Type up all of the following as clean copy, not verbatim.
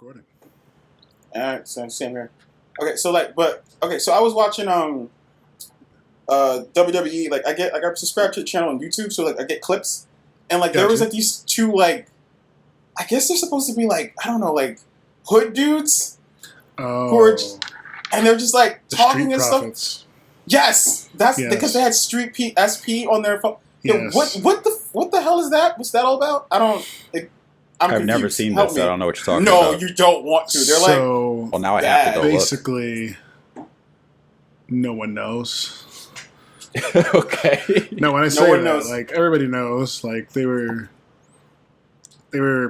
recording. All right, so same here. Okay, so so I was watching WWE. Like I got subscribed to the channel on YouTube, so like I get clips, and like there was like these two like, I guess they're supposed to be like, I don't know, like hood dudes who are, and they're just like the talking and prophets. stuff. Yes, that's because they had Street SP on their phone. Yes. What the hell is that? What's that all about? I don't. I've never seen this, so I don't know what you're talking about. No, you don't want to. They're so, well, now I have to go basically, no one knows. Okay. No, when I say that, like everybody knows, like they were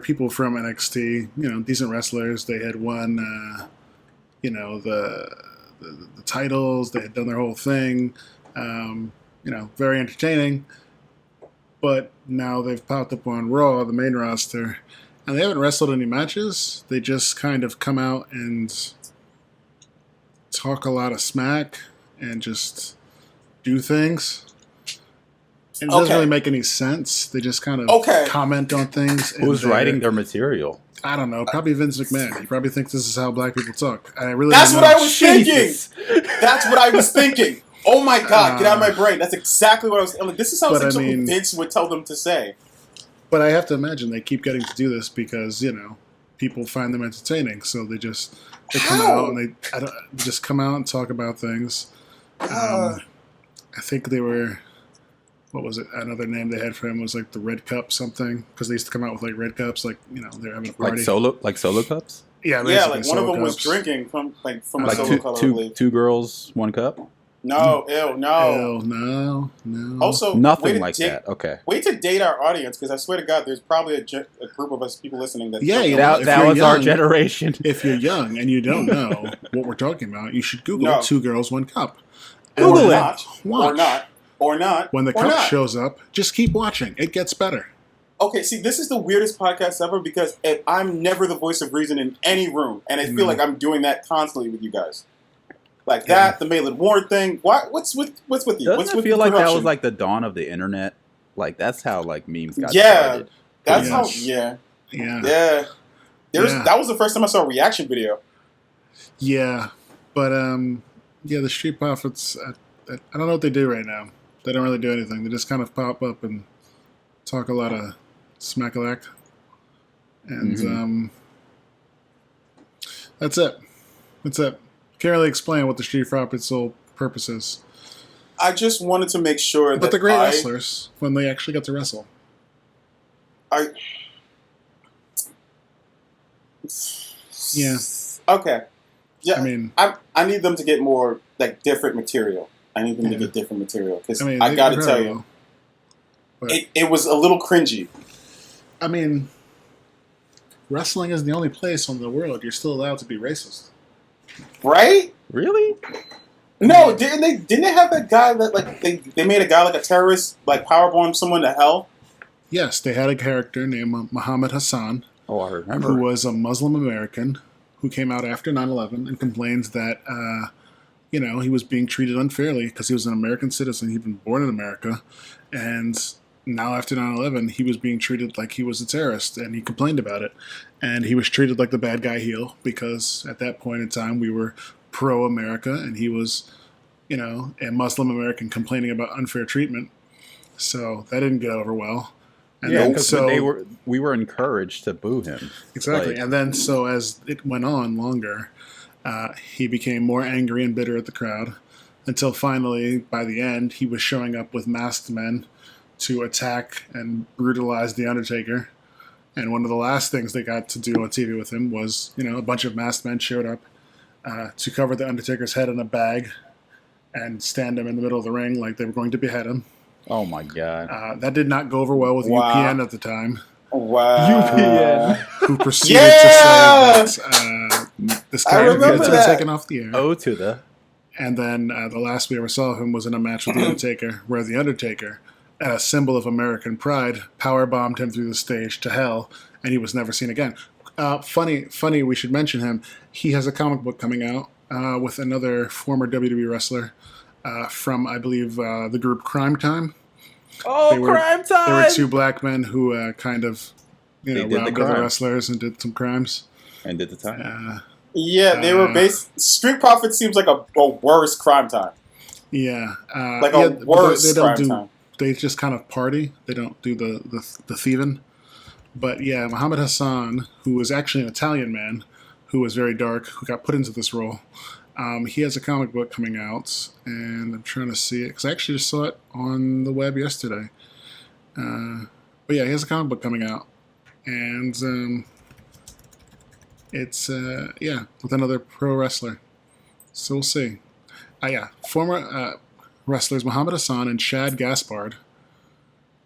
people from NXT, you know, decent wrestlers. They had won, you know, the titles. They had done their whole thing. You know, very entertaining. But now they've popped up on Raw, the main roster, and they haven't wrestled any matches. They just kind of come out and talk a lot of smack and just do things. And it doesn't really make any sense. They just kind of comment on things. Who's writing their material? I don't know. Probably Vince McMahon. He probably thinks this is how black people talk. That's what I was thinking. That's what I was thinking. Oh my God, get out of my brain. That's exactly what I was... Like, this is how Vince would tell them to say. But I have to imagine they keep getting to do this because, you know, people find them entertaining. So they come out and they just come out and talk about things. I think they were... What was it? Another name they had for him was like the Red Cup something. Because they used to come out with like red cups, like, you know, they're having a party. Like solo cups? Yeah, like one of them was drinking from a solo cup, I believe. Two girls, one cup? No, no. No. Also, nothing like that. Okay. Wait to date our audience, because I swear to God, there's probably a group of us people listening that. Yeah, that was our generation. If you're young and you don't know what we're talking about, you should Google Two Girls, One Cup. Google it. Or not. When the cup shows up, just keep watching. It gets better. Okay, see, this is the weirdest podcast ever because I'm never the voice of reason in any room, and I feel like I'm doing that constantly with you guys. Like that, the Maitland Ward thing. What's with you? Doesn't it feel like that was like the dawn of the internet? Like that's how like memes got started. That's how. Yeah. That was the first time I saw a reaction video. Yeah, but the Street Profits. I don't know what they do right now. They don't really do anything. They just kind of pop up and talk a lot of smack-a-lack. And that's it. Can't really explain what the Street Profits' sole purpose is. I just wanted to make sure that But they're great wrestlers when they actually get to wrestle. Yeah. Okay. Yeah. I mean, I need them to get more like different material. I need them to get different material because I got to tell you, it was a little cringy. I mean, wrestling is the only place in the world you're still allowed to be racist. Right? Really? No, didn't they have that guy that like they made a guy like a terrorist like powerbomb someone to hell? Yes, they had a character named Muhammad Hassan. Oh, I remember. Who was a Muslim American who came out after 9/11 and complains that you know, he was being treated unfairly because he was an American citizen. He'd been born in America, and now after 9/11, he was being treated like he was a terrorist, and he complained about it. And he was treated like the bad guy heel because at that point in time, we were pro-America, and he was, you know, a Muslim American complaining about unfair treatment. So that didn't get over well. And yeah, because we were encouraged to boo him. Exactly. Like, and then so as it went on longer, he became more angry and bitter at the crowd until finally, by the end, he was showing up with masked men to attack and brutalize The Undertaker. And one of the last things they got to do on TV with him was, you know, a bunch of masked men showed up to cover The Undertaker's head in a bag and stand him in the middle of the ring like they were going to behead him. Oh, my God. That did not go over well with UPN at the time. Wow. UPN. Who proceeded to say that this character had to be taken off the air. Oh, to the. And then the last we ever saw of him was in a match with The Undertaker, where The Undertaker, as a symbol of American pride, powerbombed him through the stage to hell, and he was never seen again. Funny, we should mention him. He has a comic book coming out with another former WWE wrestler from, I believe, the group Crime Time. Oh, Crime Time! They were two black men who kind of, you know, robbed other wrestlers and did some crimes. And did the time. Yeah, they were based. Street Profits seems like a worse crime time. Yeah, like a worse crime time. They just kind of party. They don't do the thieving. But yeah, Muhammad Hassan, who was actually an Italian man, who was very dark, who got put into this role. He has a comic book coming out, and I'm trying to see it because I actually just saw it on the web yesterday. But yeah, he has a comic book coming out, and it's with another pro wrestler. So we'll see. Former wrestlers Muhammad Hassan and Shad Gaspard,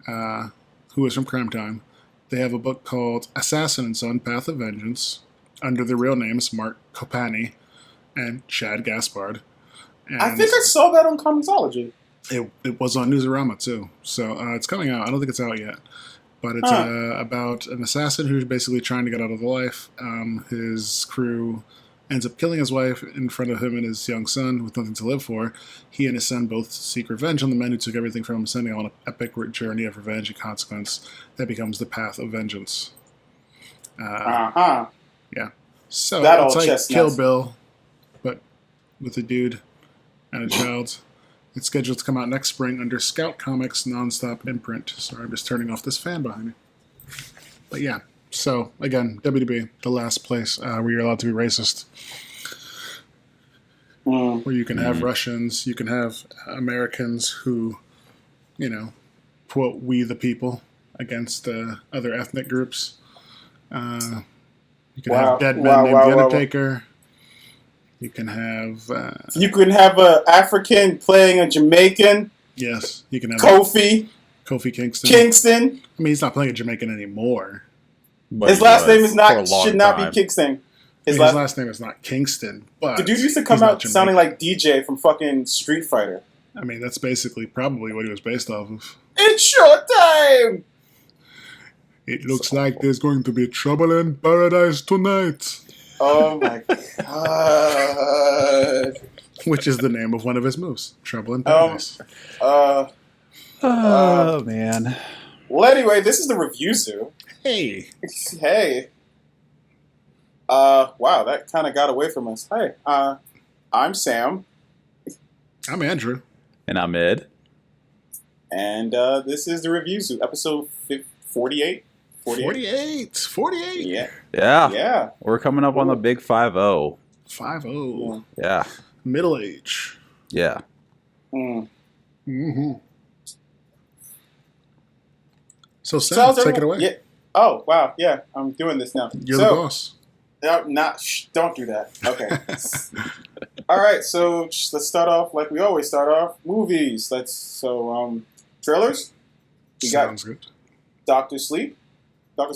who is from Crime Time. They have a book called Assassin and Son: Path of Vengeance under their real names Mark Kopani and Shad Gaspard. And I think I saw that on Comixology. It was on Newsarama too, so it's coming out. I don't think it's out yet, but it's about an assassin who's basically trying to get out of the life. His crew ends up killing his wife in front of him and his young son with nothing to live for. He and his son both seek revenge on the men who took everything from him, sending on an epic journey of revenge and consequence that becomes the path of vengeance. Yeah. So that it's like chestnuts. Kill Bill, but with a dude and a child. It's scheduled to come out next spring under Scout Comics Nonstop imprint. Sorry, I'm just turning off this fan behind me. But yeah. So, again, WDB, the last place where you're allowed to be racist. Where you can have Russians, you can have Americans who, quote, we the people against other ethnic groups. You can have dead men named The Undertaker. You can have... you can have an African playing a Jamaican. Yes. You can have... Kofi Kingston. I mean, he's not playing a Jamaican anymore. But his last name is should not be Kingston. His last name is not Kingston, but the dude used to come out sounding like DJ from fucking Street Fighter. I mean, that's basically probably what he was based off of. It's showtime! It looks like there's going to be trouble in paradise tonight. Oh my god. Which is the name of one of his moves. Trouble in paradise. Oh, man. Well, anyway, this is the Review Zoo. Hey. Wow, that kind of got away from us. Hey, I'm Sam. I'm Andrew. And I'm Ed. And this is the Review Zoo, episode 48. 48. Yeah. We're coming up on the big 5-0. 5-0. Yeah. Middle age. Yeah. So Sam, take it away. Yeah. Oh, wow. Yeah, I'm doing this now. You're the boss. Don't do that. Okay. All right, so let's start off like we always start off. Movies. Trailers. Sounds good. Dr. Sleep. I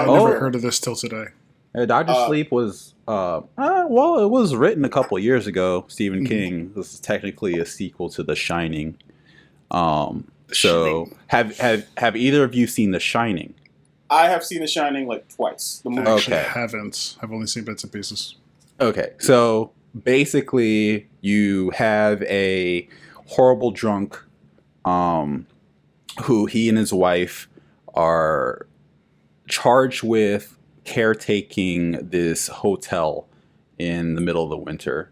never heard of this till today. Dr. Sleep was, it was written a couple years ago. Stephen King. This is technically a sequel to The Shining. So, have either of you seen The Shining? I have seen The Shining like twice. I actually haven't. I've only seen bits and pieces. Okay, so basically, you have a horrible drunk, who he and his wife are charged with caretaking this hotel in the middle of the winter,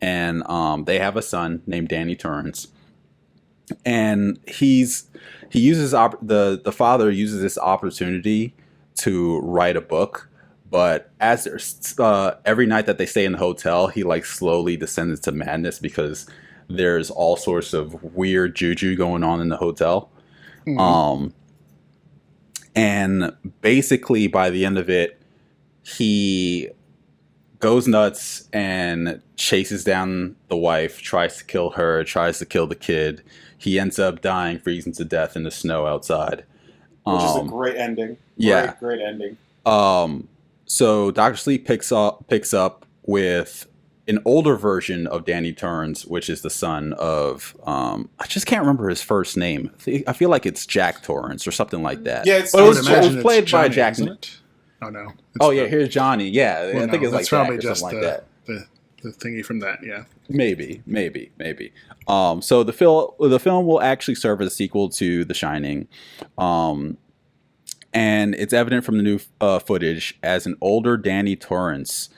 and they have a son named Danny Torrance. And the father uses this opportunity to write a book, but as every night that they stay in the hotel, he slowly descends into madness because there's all sorts of weird juju going on in the hotel. And basically by the end of it, he goes nuts and chases down the wife, tries to kill her, tries to kill the kid. He ends up dying, freezing to death in the snow outside. Which is a great ending. Yeah. Great ending. So Dr. Sleep picks up with an older version of Danny Torrance, which is the son of, I just can't remember his first name. I feel like it's Jack Torrance or something like that. Yeah, it was played Johnny, by Jack. Isn't it? Oh, no. Here's Johnny. Yeah, I think it's like probably Jack or just something like that. The thingy from that, yeah. Maybe. So the film will actually serve as a sequel to The Shining. And it's evident from the new footage as an older Danny Torrance,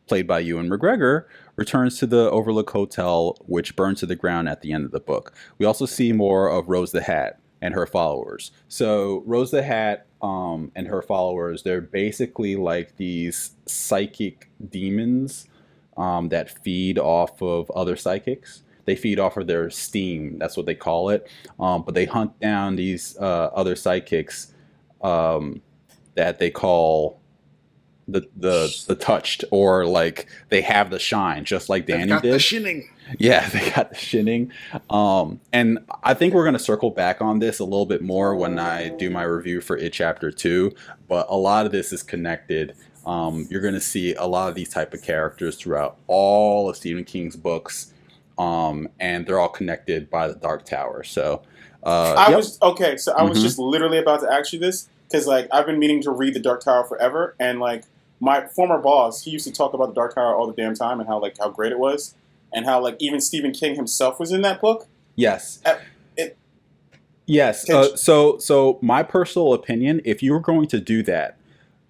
played by Ewan McGregor, returns to the Overlook Hotel, which burns to the ground at the end of the book. We also see more of Rose the Hat and her followers. So Rose the Hat and her followers, they're basically like these psychic demons that feed off of other psychics. They feed off of their steam. That's what they call it. But they hunt down these other psychics that they call the touched, or like they have the shine, just like Danny did. The shinning. Yeah, they got the shinning. And I think we're going to circle back on this a little bit more when I do my review for It Chapter 2. But a lot of this is connected. You're going to see a lot of these type of characters throughout all of Stephen King's books. And they're all connected by the Dark Tower. So I was just literally about to ask you this, because like I've been meaning to read the Dark Tower forever, and like my former boss, he used to talk about the Dark Tower all the damn time and how great it was, and how like even Stephen King himself was in that book. Yes. Yes. So my personal opinion, if you were going to do that,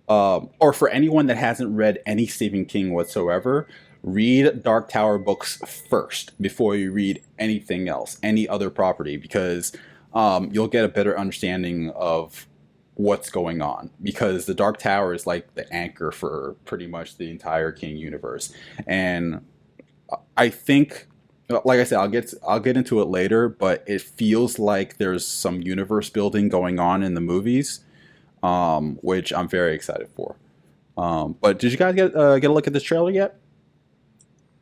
or for anyone that hasn't read any Stephen King whatsoever, read Dark Tower books first before you read anything else, any other property, because you'll get a better understanding of what's going on, because the Dark Tower is like the anchor for pretty much the entire King universe. And I think, like I said, I'll get into it later, but it feels like there's some universe building going on in the movies, which I'm very excited for. But did you guys get a look at this trailer yet?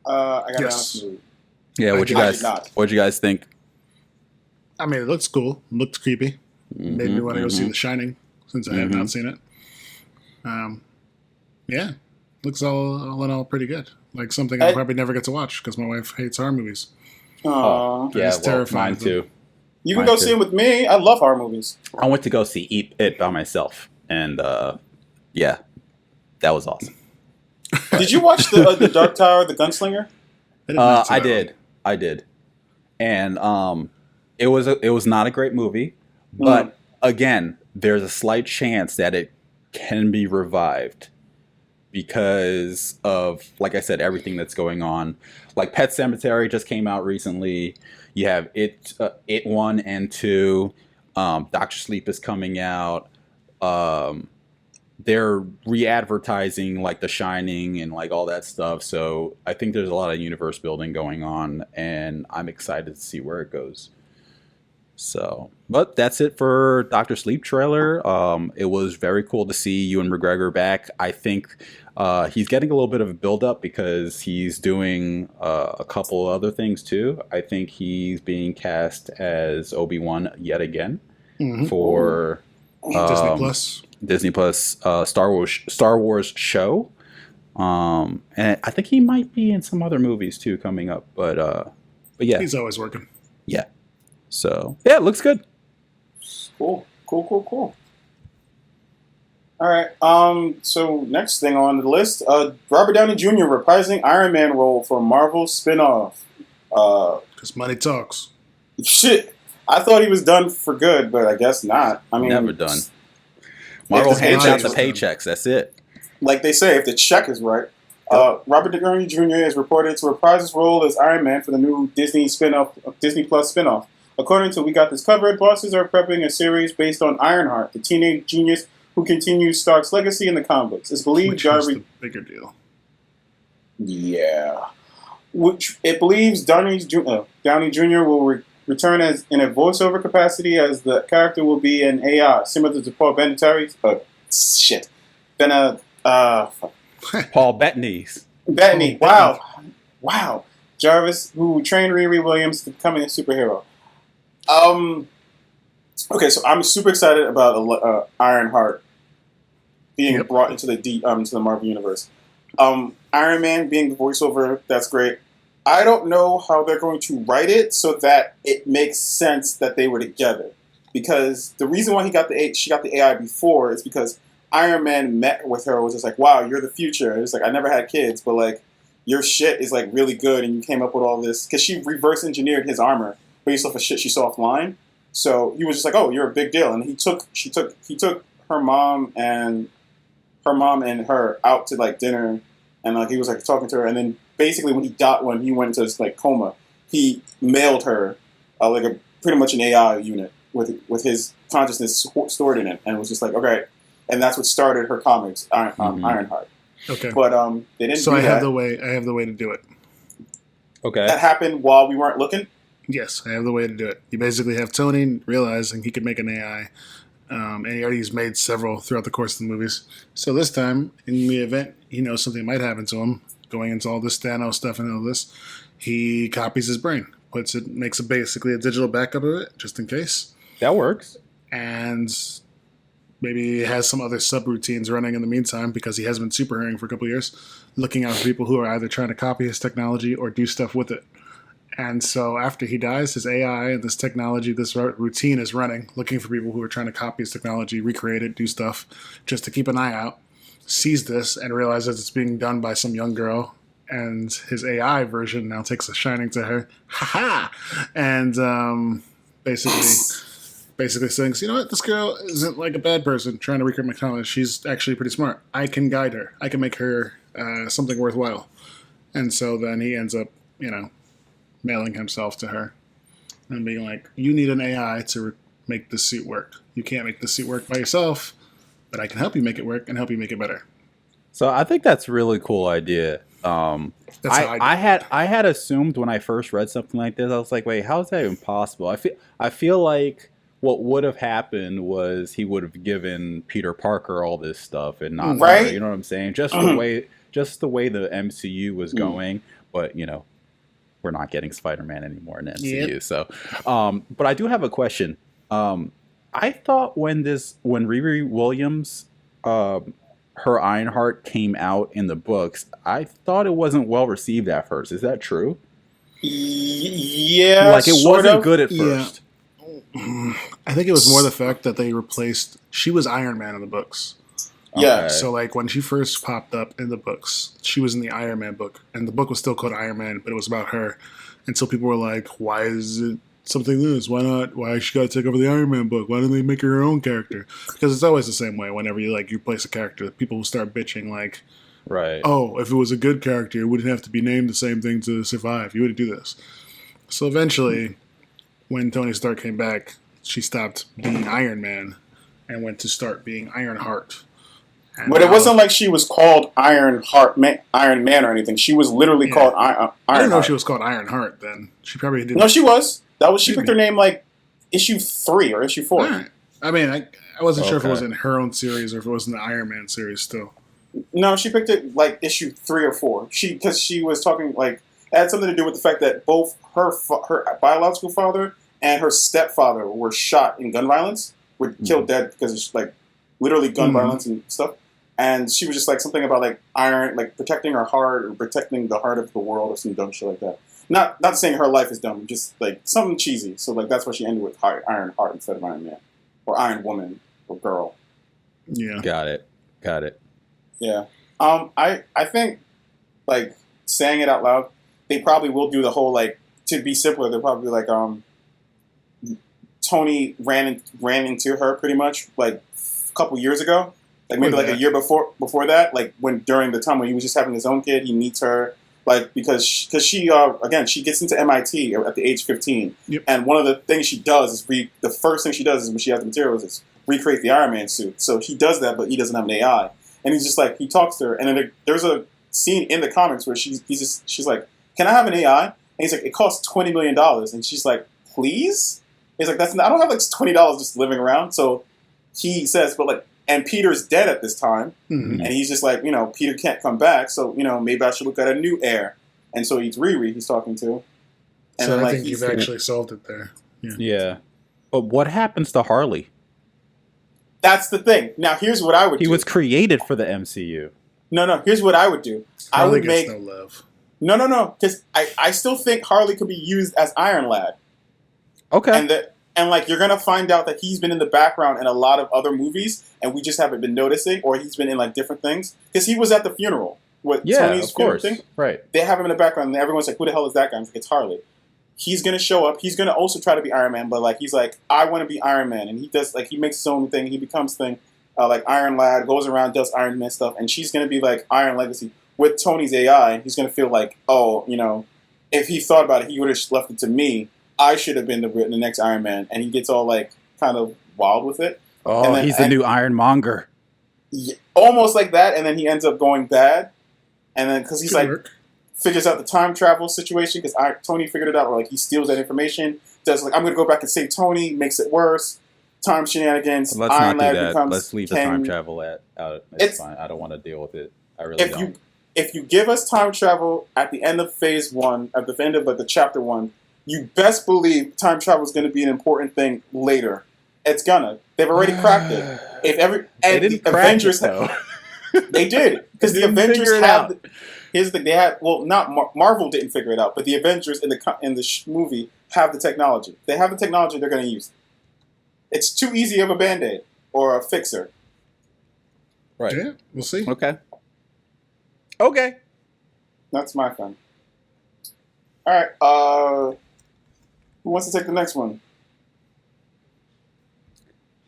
I got yes. Yeah, what'd you guys think? I mean, it looks cool. It looks creepy. Made me want to go see The Shining, since I have not seen it. Yeah, looks all in all pretty good. Like something I'll probably never get to watch because my wife hates horror movies. Yeah, terrifying. Mine too. You can go see it with me. I love horror movies. I went to go see it by myself, and yeah, that was awesome. Did you watch the Dark Tower, the Gunslinger? I did, and it was not a great movie, but again, there's a slight chance that it can be revived because of, like I said, everything that's going on. Like Pet Sematary just came out recently. You have It 1 and 2. Dr. Sleep is coming out. They're re-advertising like The Shining and like all that stuff. So I think there's a lot of universe building going on, and I'm excited to see where it goes. So, but that's it for Dr. Sleep trailer. It was very cool to see Ewan McGregor back. I think he's getting a little bit of a build-up because he's doing a couple other things too. I think he's being cast as Obi-Wan yet again for Disney Plus Star Wars show. And I think he might be in some other movies too coming up. But yeah, he's always working. Yeah. So yeah, it looks good. Cool. All right. So next thing on the list, Robert Downey Jr. reprising Iron Man role for Marvel spinoff. Because money talks. Shit, I thought he was done for good, but I guess not. I mean, never done. Marvel hands out the paychecks. That's it. Like they say, if the check is right. Robert Downey Jr. is reported to reprise his role as Iron Man for the new Disney Plus spinoff. According to We Got This Covered, bosses are prepping a series based on Ironheart, the teenage genius who continues Stark's legacy in the comic books. It's believed the bigger deal. Yeah. Which it believes Downey Jr. will return as in a voiceover capacity, as the character will be an AI, similar to Paul Bettany's. Paul Bettany's. Bettany. Wow. Jarvis, who trained Riri Williams to becoming a superhero. Okay, so I'm super excited about Ironheart being brought into the Marvel Universe. Iron Man being the voiceover, that's great. I don't know how they're going to write it so that it makes sense that they were together. Because the reason why she got the AI before is because Iron Man met with her, was just like, wow, you're the future. And it's like, I never had kids, but like, your shit is like really good, and you came up with all this. Because she reverse engineered his armor based off of shit she saw offline. So he was just like, oh, you're a big deal. And she took her mom and her out to like dinner, and like he was like talking to her, and then basically when he went into this like coma, he mailed her like a pretty much an AI unit with his consciousness stored in it, and it was just like, okay, and that's what started her comics, Ironheart. Okay, but they didn't. So do I have that. I have the way to do it. Okay, That happened while we weren't looking. Yes, I have the way to do it. You basically have Tony realizing he can make an AI, and he already has made several throughout the course of the movies. So this time, in the event he knows something might happen to him, going into all this Thanos stuff and all this, he copies his brain, makes basically a digital backup of it, just in case. That works. And maybe he has some other subroutines running in the meantime because he has been superhearing for a couple of years, looking out for people who are either trying to copy his technology or do stuff with it. And so after he dies, his AI and this technology, this routine is running, looking for people who are trying to copy his technology, recreate it, do stuff, just to keep an eye out, sees this and realizes it's being done by some young girl, and his AI version now takes a shining to her. Ha-ha! And basically saying, you know what, this girl isn't like a bad person trying to recreate my technology. She's actually pretty smart. I can guide her. I can make her something worthwhile. And so then he ends up, mailing himself to her and being like, you need an AI to make this suit work. You can't make this suit work by yourself, but I can help you make it work and help you make it better. So I think that's a really cool idea. I had assumed when I first read something like this, I was like, wait, how is that even possible? I feel like what would have happened was he would have given Peter Parker all this stuff and not her, you know what I'm saying? Just the way the MCU was going, but we're not getting Spider-Man anymore in the MCU. Yep. So, but I do have a question. I thought when Riri Williams, her Ironheart came out in the books, I thought it wasn't well received at first. Is that true? Yeah, like it wasn't good at first. Yeah. I think it was more the fact that they replaced. She was Iron Man in the books. Yeah. Okay. So like when she first popped up in the books, she was in the Iron Man book, and the book was still called Iron Man, but it was about her. And so people were like, "Why is it something this? Why not? Why she got to take over the Iron Man book? Why don't they make her own character?" Because it's always the same way. Whenever you place a character, people will start bitching like, "Right? Oh, if it was a good character, it wouldn't have to be named the same thing to survive. You wouldn't do this." So eventually, when Tony Stark came back, she stopped being Iron Man and went to start being Ironheart. But it wasn't like she was called Iron Man or anything. She was literally called Ironheart. I didn't know she was called Ironheart then. She probably didn't. No, she was. She picked her name like issue 3 or issue 4. Right. I mean, I wasn't sure if it was in her own series or if it was in the Iron Man series still. No, she picked it like issue 3 or 4. Because she was talking like it had something to do with the fact that both her biological father and her stepfather were shot in gun violence, were killed dead because of like literally gun violence and stuff. And she was just like something about like iron, like protecting her heart or protecting the heart of the world or some dumb shit like that. Not saying her life is dumb, just like something cheesy. So like that's why she ended with Iron Heart instead of Iron Man or Iron Woman or Girl. Yeah, got it. Yeah, I think like saying it out loud, they probably will do the whole like to be simpler. They're probably like Tony ran into her pretty much like a couple years ago. Like maybe like a year before that, like when during the time when he was just having his own kid, he meets her like because she again she gets into MIT at the age 15, and one of the things she does is the first thing she does is when she has the materials is recreate the Iron Man suit. So he does that, but he doesn't have an AI, and he's just like he talks to her, and then there's a scene in the comics where she's like, "Can I have an AI?" And he's like, "It costs $20 million," and she's like, "Please?" He's like, I don't have like $20 just living around. So he says, but like. And Peter's dead at this time, and he's just like, Peter can't come back, so, maybe I should look at a new heir. And so it's Riri he's talking to. And so I think you've actually solved it there. Yeah. But what happens to Harley? That's the thing. Now, here's what I would do. He was created for the MCU. No, here's what I would do. Harley gets no love. No, because I still think Harley could be used as Iron Lad. Okay. And like you're gonna find out that he's been in the background in a lot of other movies, and we just haven't been noticing, or he's been in like different things because he was at the funeral with Tony's funeral thing. Right? They have him in the background, and everyone's like, "Who the hell is that guy?" I'm like, it's Harley. He's gonna show up. He's gonna also try to be Iron Man, but like he's like, "I want to be Iron Man," and he does like he makes his own thing. He becomes thing, like Iron Lad, goes around, does Iron Man stuff, and she's going to be like Iron Legacy with Tony's AI. He's going to feel like, oh, if he thought about it, he would have left it to me. I should have been the next Iron Man, and he gets all like kind of wild with it. Oh, he's the new Ironmonger. Yeah, almost like that, and then he ends up going bad, and then because he's figures out the time travel situation because Tony figured it out, or like he steals that information, does like I'm going to go back and save Tony, makes it worse. Time shenanigans. Let's Iron not do Lad that. Let's leave the time travel out. It's fine. I don't want to deal with it. I really don't. If you give us time travel at the end of phase 1, at the end of like the chapter 1, you best believe time travel is going to be an important thing later. It's gonna. They've already cracked it. They didn't crack Avengers it, though. They did because the Avengers have. Here's the they had. Well, not Marvel didn't figure it out, but the Avengers in the movie have the technology. They have the technology. They're going to use. It's too easy of a band-aid or a fixer. Right. Yeah, we'll see. Okay. That's my fun. All right. Who wants to take the next one?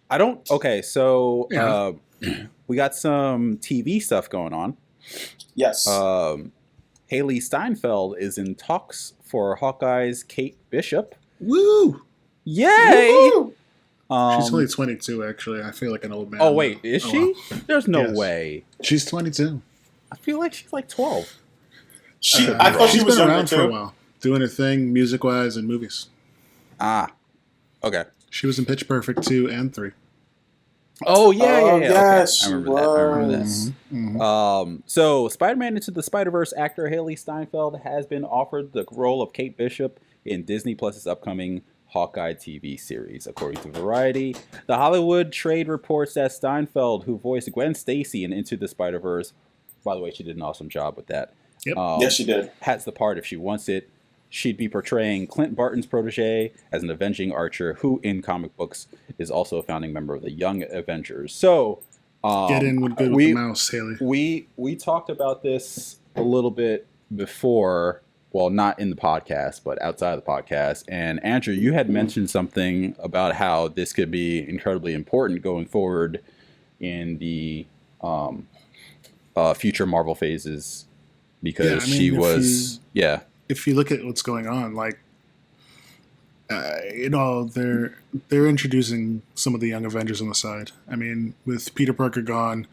I don't. Okay, so we got some TV stuff going on. Yes. HAILEE STEINFELD is in talks for Hawkeye's Kate Bishop. Woo! Yay! Woo! She's only 22, actually. I feel like an old man. Oh, wait. Is she? Well. There's no way. She's 22. I feel like she's like 12. I thought she was been younger around too. for a while, doing her thing, music-wise and movies. Ah. Okay. She was in Pitch Perfect 2 and 3. Oh, yeah. Yes, okay. I remember this. Mm-hmm. So, Spider-Man Into the Spider-Verse actor HAILEE STEINFELD has been offered the role of Kate Bishop in Disney Plus's upcoming Hawkeye TV series, according to Variety. The Hollywood Trade reports that Steinfeld, who voiced Gwen Stacy in Into the Spider-Verse, by the way, she did an awesome job with that. Yep. Yes, she did. Has the part if she wants it. She'd be portraying Clint Barton's protege as an avenging archer who, in comic books, is also a founding member of the Young Avengers. So, get in with the mouse, HAILEE. We talked about this a little bit before. Well, not in the podcast, but outside of the podcast. And Andrew, you had mentioned something about how this could be incredibly important going forward in the future Marvel phases, because if you look at what's going on, like, they're introducing some of the Young Avengers on the side. I mean, with Peter Parker gone,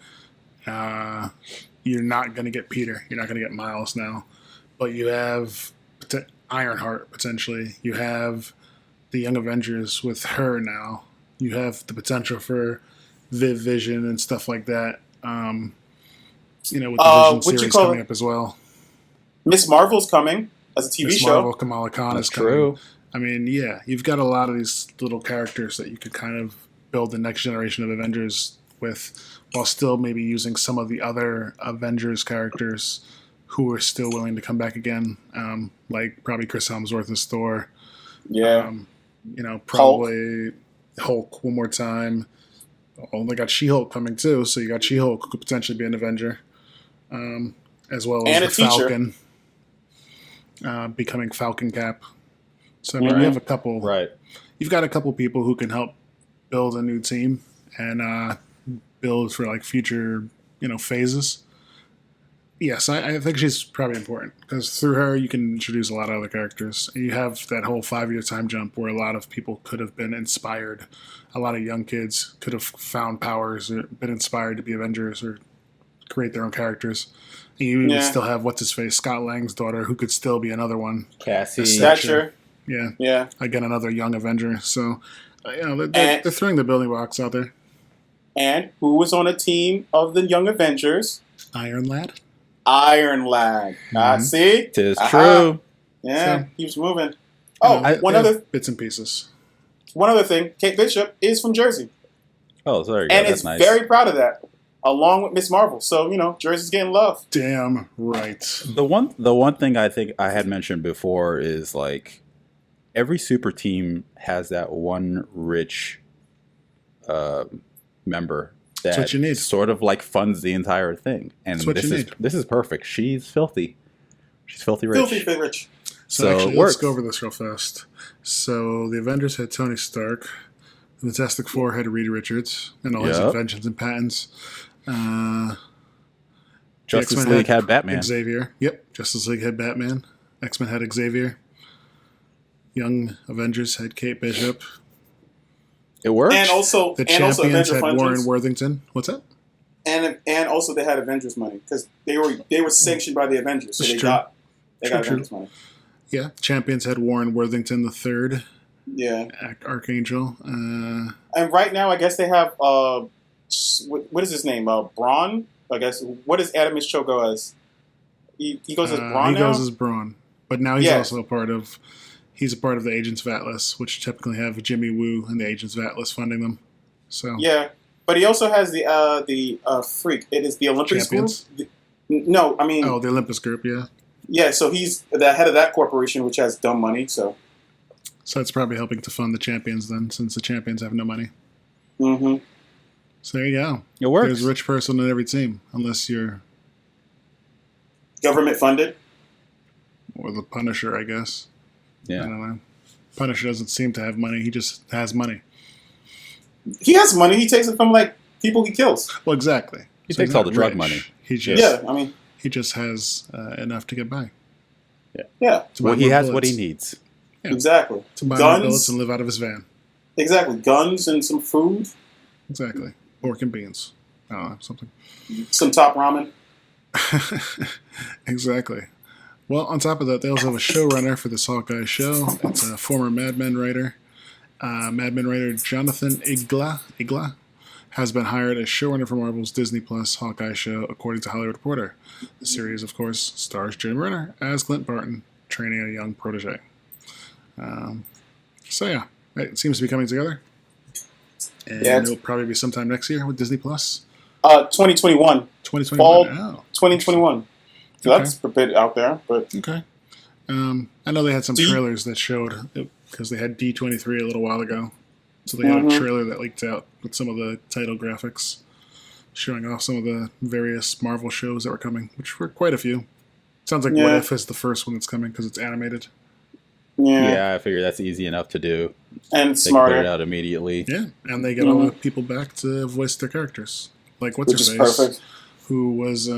you're not going to get Peter. You're not going to get Miles now. But you have Ironheart, potentially. You have the Young Avengers with her now. You have the potential for Vision and stuff like that. With the Vision series coming up as well. Miss Marvel's coming as a TV Miss show. Marvel, Kamala Khan is coming. True. I mean, yeah, you've got a lot of these little characters that you could kind of build the next generation of Avengers with, while still maybe using some of the other Avengers characters who are still willing to come back again, like probably Chris Hemsworth as Thor. Yeah. Probably Hulk one more time. Oh, they got She-Hulk coming too, so you got She-Hulk who could potentially be an Avenger, as well as the Falcon becoming Falcon Cap. So I mean, you have a couple. Right. You've got a couple people who can help build a new team and build for like future, phases. Yes, I think she's probably important because through her you can introduce a lot of other characters. And you have that whole 5-year time jump where a lot of people could have been inspired. A lot of young kids could have found powers or been inspired to be Avengers or create their own characters. And you still have what's-his-face, Scott Lang's daughter, who could still be another one. Cassie. Stature. Yeah. Again, another young Avenger. So, they're throwing the building blocks out there. And who was on a team of the Young Avengers? Iron Lad. Mm-hmm. See? 'Tis true. Yeah, So, keeps moving. Oh, one other bits and pieces. One other thing, Kate Bishop is from Jersey. Oh, sorry. And that's is nice. very proud of that, along with Miss Marvel. So, Jersey's getting love. Damn right. The one thing I think I had mentioned before is like every super team has that one rich member that what you need. Sort of like funds the entire thing. And this is perfect. She's filthy. She's filthy rich. Filthy rich. So actually, let's go over this real fast. So the Avengers had Tony Stark, The Fantastic Four had Reed Richards and all his inventions and patents. Justice League had Batman. Xavier. Yep. Justice League had Batman. X-Men had Xavier. Young Avengers had Kate Bishop. It worked. And also, the Champions had Warren Worthington. What's that? And also they had Avengers money because they were sanctioned by the Avengers, so they got Avengers money. Yeah, Champions had Warren Worthington the third. Yeah, Archangel. And right now, I guess they have what is his name? Braun. I guess what does Adamus Cho go as? He goes as Braun. He goes as Braun, but now he's also a part of. He's a part of the Agents of Atlas, which typically have Jimmy Woo and the Agents of Atlas funding them. So yeah, but he also has the freak. It is the Olympus group. No, I mean the Olympus group. Yeah. Yeah, so he's the head of that corporation, which has dumb money. So that's probably helping to fund the Champions then, since the Champions have no money. Mm-hmm. So there you go. It works. There's a rich person in every team, unless you're government funded, or the Punisher, I guess. Yeah. I don't know. Punisher doesn't seem to have money. He just has money. He has money. He takes it from people he kills. Well, exactly. He takes all the drug money. He just, he just has enough to get by. Yeah. Well, he has what he needs. Yeah. Exactly. To buy bullets and live out of his van. Exactly. Guns and some food. Exactly. Pork and beans. I don't know, something. Some top ramen. Exactly. Well, on top of that, they also have a showrunner for this HAWKEYE show. It's a former Mad Men writer. Mad Men writer Jonathan Igla has been hired as showrunner for Marvel's Disney Plus HAWKEYE show, according to Hollywood Reporter. The series, of course, stars Jeremy Renner as Clint Barton, training a young protege. It seems to be coming together. And it'll probably be sometime next year with Disney Plus. 2021. 2021. Fall 2021. So that's a bit out there, but okay. I know they had some trailers that showed because they had D23 a little while ago, so they had a trailer that leaked out with some of the title graphics, showing off some of the various Marvel shows that were coming, which were quite a few. Sounds like What If is the first one that's coming because it's animated. Yeah, I figure that's easy enough to do. And smarter. They put it out immediately. Yeah, and they get all the people back to voice their characters. Like what's-her-face, perfect. Who was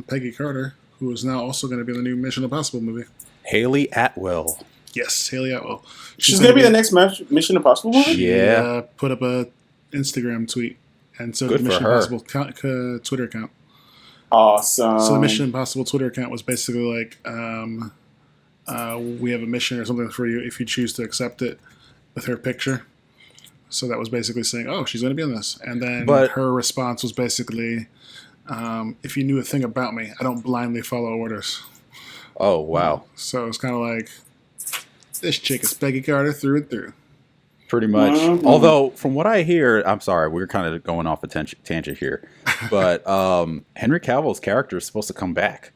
Peggy Carter, who is now also going to be in the new Mission Impossible movie. HAILEE Atwell. Yes, HAILEE Atwell. She's going to be the next Mission Impossible movie? She put up a Instagram tweet, and so did the Mission Impossible Twitter account. Awesome. So the Mission Impossible Twitter account was basically like, we have a mission or something for you if you choose to accept it, with her picture. So that was basically saying, oh, she's going to be in this. And then her response was basically, if you knew a thing about me, I don't blindly follow orders. Oh, wow. So it's kind of like, this chick is Peggy Carter through and through. Pretty much. Mm-hmm. Although, from what I hear, I'm sorry, we're kind of going off a tangent here, but Henry Cavill's character is supposed to come back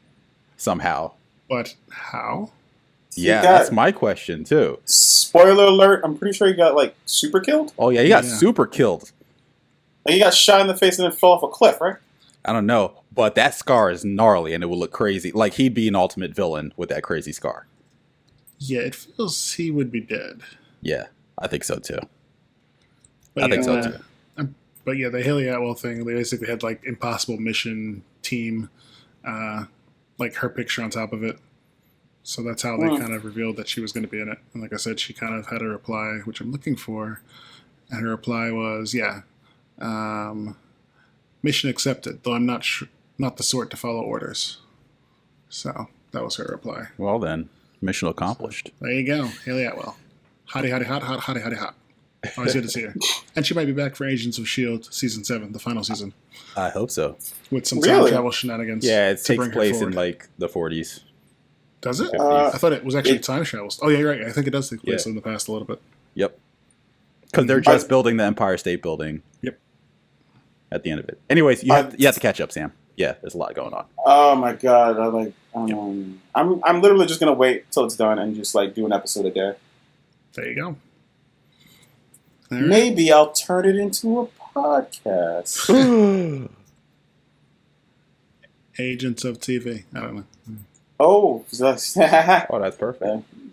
somehow. But how? Yeah, that's my question, too. Spoiler alert, I'm pretty sure he got, super killed? Oh, yeah, he got super killed. He got shot in the face and then fell off a cliff, right? I don't know, but that scar is gnarly and it would look crazy. Like, he'd be an ultimate villain with that crazy scar. Yeah, it feels he would be dead. Yeah, I think so, too. But But yeah, the HAILEE Atwell thing, they basically had, Impossible Mission team, her picture on top of it. So that's how they kind of revealed that she was going to be in it. And like I said, she kind of had a reply, which I'm looking for. And her reply was, mission accepted, though I'm not the sort to follow orders. So that was her reply. Well then, mission accomplished. So, there you go, HAILEE Atwell. Hottie, hottie, hot, hot, hottie, hottie, hot. Always good to see her. And she might be back for Agents of S.H.I.E.L.D. Season 7, the final season. I hope so. With some time travel shenanigans. Yeah, it takes place in the 40s. Does it? I thought it was actually time travels. Oh, yeah, you're right. I think it does take place in the past a little bit. Yep. Because they're just building the Empire State Building. Yep. At the end of it. Anyways, you have to catch up, Sam. Yeah, there's a lot going on. Oh my god! I'm literally just gonna wait till it's done and just do an episode a day. There you go. Right. Maybe I'll turn it into a podcast. Agents of TV. I don't know. Oh, that's perfect.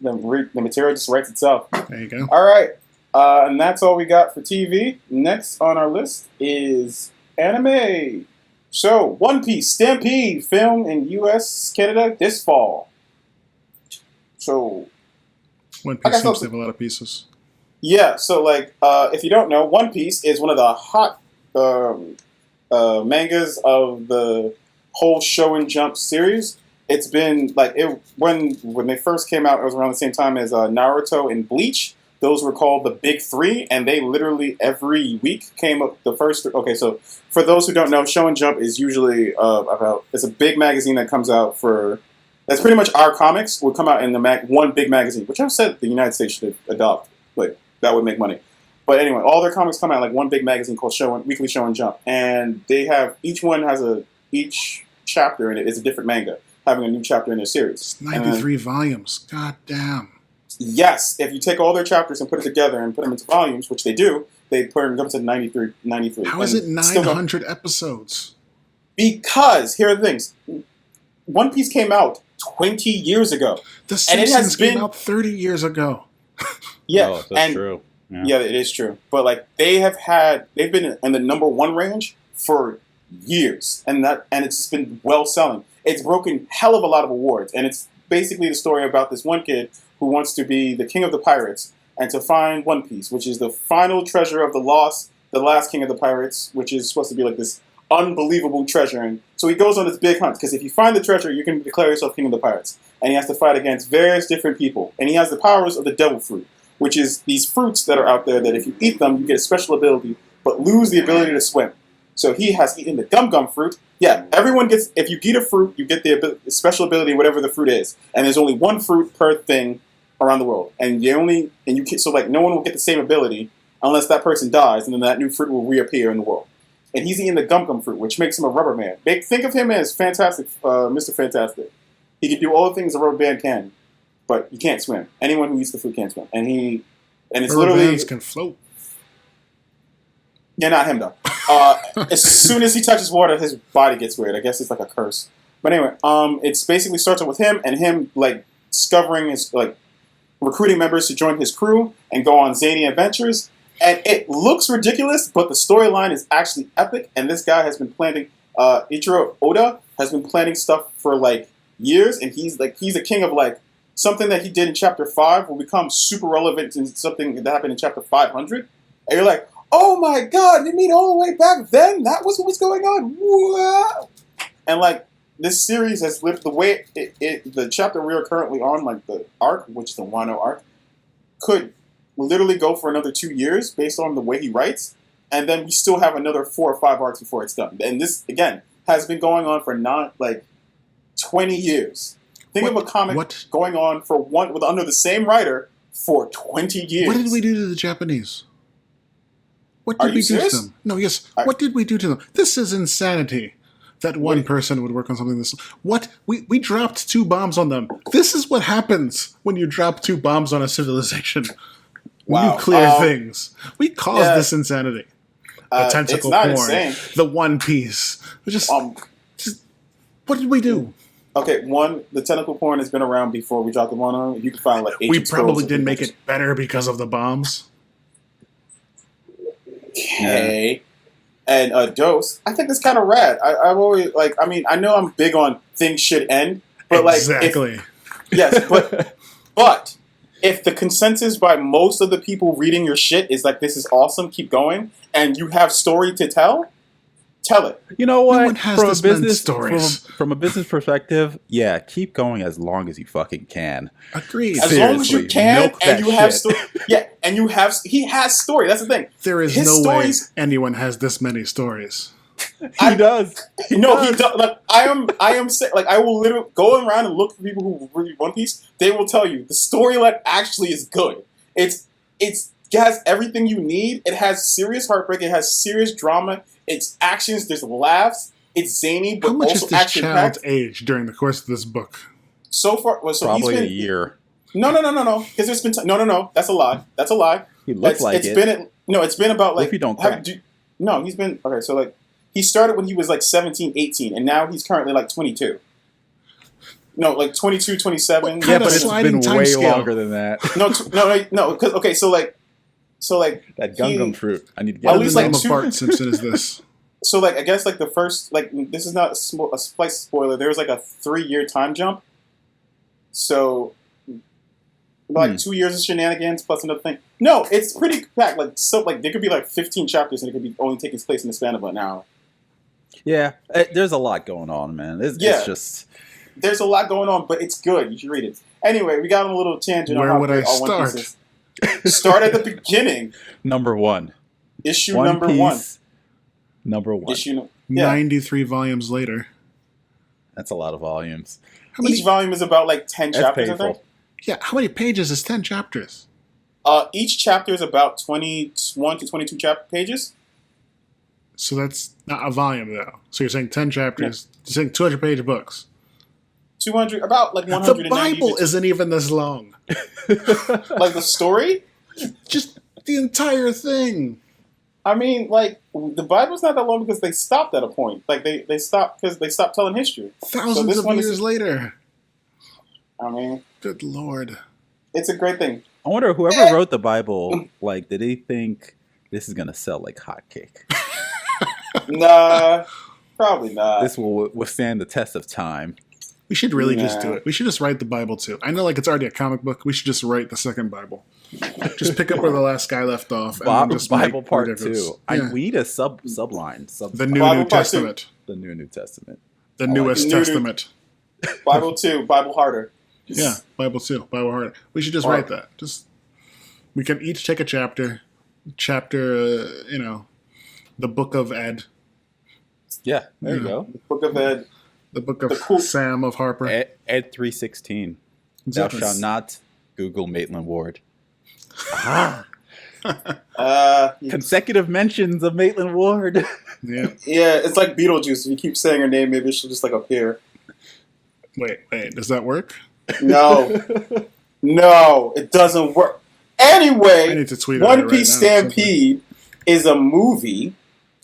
The material just writes itself. There you go. All right. And that's all we got for TV. Next on our list is anime. So, One Piece Stampede, film in U.S., Canada this fall. So, One Piece seems to have a lot of pieces. Yeah, so like, if you don't know, One Piece is one of the hot mangas of the whole Shonen Jump series. It's been like when they first came out, it was around the same time as Naruto and Bleach. Those were called the Big Three, and they literally every week came up the first. Okay, so for those who don't know, Shonen Jump is usually it's a big magazine that comes out for. That's pretty much our comics would come out in the one big magazine, which I've said the United States should adopt. Like that would make money. But anyway, all their comics come out like one big magazine called Weekly Shonen Jump, and they have each one has each chapter in it is a different manga, having a new chapter in their series. It's 93 volumes. God damn. Yes, if you take all their chapters and put it together and put them into volumes, which they do, they put them up to 93. How is it 900 episodes? Because, here are the things. One Piece came out 20 years ago. The Simpsons came out 30 years ago. Yeah, that's true. Yeah, it is true. But like they've been in the number one range for years, and it's been well selling. It's broken hell of a lot of awards, and it's basically the story about this one kid who wants to be the king of the pirates and to find One Piece, which is the final treasure of the last king of the pirates, which is supposed to be like this unbelievable treasure. And so he goes on this big hunt, because if you find the treasure, you can declare yourself king of the pirates. And he has to fight against various different people. And he has the powers of the devil fruit, which is these fruits that are out there that if you eat them, you get a special ability, but lose the ability to swim. So he has eaten the gum fruit. Yeah, everyone gets, if you eat a fruit, you get the special ability, whatever the fruit is. And there's only one fruit per thing around the world. And so like no one will get the same ability unless that person dies, and then that new fruit will reappear in the world. And he's eating the gum fruit, which makes him a rubber man. Think of him as Fantastic, Mr. Fantastic. He can do all the things a rubber band can, but he can't swim. Anyone who eats the fruit can't swim. And it's rubber literally bands can float. Yeah, not him though. As soon as he touches water, his body gets weird. I guess it's like a curse. But anyway, it's basically starts with him and him like discovering his like recruiting members to join his crew and go on zany adventures. And it looks ridiculous, but the storyline is actually epic. And this guy has been planning. Ichiro Oda has been planning stuff for like years, and he's a king of like something that he did in chapter 5 will become super relevant in something that happened in chapter 500. And you're like, oh my god, you mean all the way back then? That was what was going on. Wow. And like this series has lived the way the chapter we are currently on, like the arc, which is the Wano arc, could literally go for another 2 years based on the way he writes, and then we still have another 4 or 5 arcs before it's done. And this again has been going on for 20 years. Think of a comic going on for under the same writer for 20 years. What did we do to the Japanese? What did we do to them? No, yes. What did we do to them? This is insanity. That one person would work on something this. What? We dropped 2 bombs on them. This is what happens when you drop 2 bombs on a civilization. Wow. Nuclear things. We caused this insanity. The tentacle porn. Insane. The One Piece. Just what did we do? Okay, the tentacle porn has been around before we dropped the one on. You can find like we probably didn't make it better because of the bombs. Okay. And Dose, I think that's kind of rad. I've always I know I'm big on things should end, but exactly. Yes, but if the consensus by most of the people reading your shit is like this is awesome, keep going, and you have story to tell it. You know what? No one has from a business perspective, yeah, keep going as long as you fucking can. Agreed. As long as you can, and you have story. Yeah, and he has story. That's the thing. There is no way anyone has this many stories. He does. He does. Like I am saying, like I will literally go around and look for people who read One Piece. They will tell you the storyline actually is good. It has everything you need. It has serious heartbreak. It has serious drama. It's actions. There's laughs. It's zany, but how much also is this child's age during the course of this book? So far, probably a year. No. Because there's been no. That's a lie. That's a lie. He looks like it. It's been about like. If you don't crack. No, he's been okay. So like, he started when he was like 17, 18, and now he's currently like 22. No, like 22, 27. Yeah, but it's been way longer than that. No. Because okay, so like. So like that gum fruit. I need to get What at in least the like name of two. Bart Simpson is this? So like I guess like the first like this is not a slight spoiler. There was like a 3-year time jump. So like 2 years of shenanigans plus another thing. No, it's pretty packed. Like so like there could be like 15 chapters and it could be only taking place in the span of an hour. Yeah, there's a lot going on, man. It's just there's a lot going on, but it's good. You should read it. Anyway, we got on a little tangent. Where on would I One start? Piece is. Start at the beginning. number 1. Issue One number Piece, 1. Number 1. Issue. 93 volumes later. That's a lot of volumes. Each volume is about like 10 That's chapters, painful. I think. Yeah, how many pages is 10 chapters? Each chapter is about 21 to 22 pages. So that's not a volume, though. So you're saying 10 chapters. You're saying 200-page books. 200, about like 190. The Bible isn't even this long. Like the story? Just the entire thing. I mean, like, the Bible's not that long because they stopped at a point. Like, they stopped because they stopped telling history. Thousands of years later. I mean... Good Lord. It's a great thing. I wonder, whoever wrote the Bible, like, did they think this is going to sell like hotcake? Nah, probably not. This will withstand the test of time. We should really just do it. We should just write the Bible, too. I know, like, it's already a comic book. We should just write the second Bible. Just pick up where the last guy left off. And just Bible make part ridiculous. 2. Yeah. We need a subline. The New Bible New part Testament. The New Testament. The newest Testament. Bible 2, Bible harder. Yeah, Bible 2, Bible harder. We should just write that. We can each take a chapter. The Book of Ed. Yeah, there you go. Book of Ed. The Book of Sam of Harper. Ed 316. Exactly. Thou shalt not Google Maitland Ward. Consecutive mentions of Maitland Ward. Yeah. Yeah, it's like Beetlejuice. If you keep saying her name, maybe she'll just like appear. Wait, does that work? No. No, it doesn't work. Anyway, I need to tweet One Piece Stampede is a movie.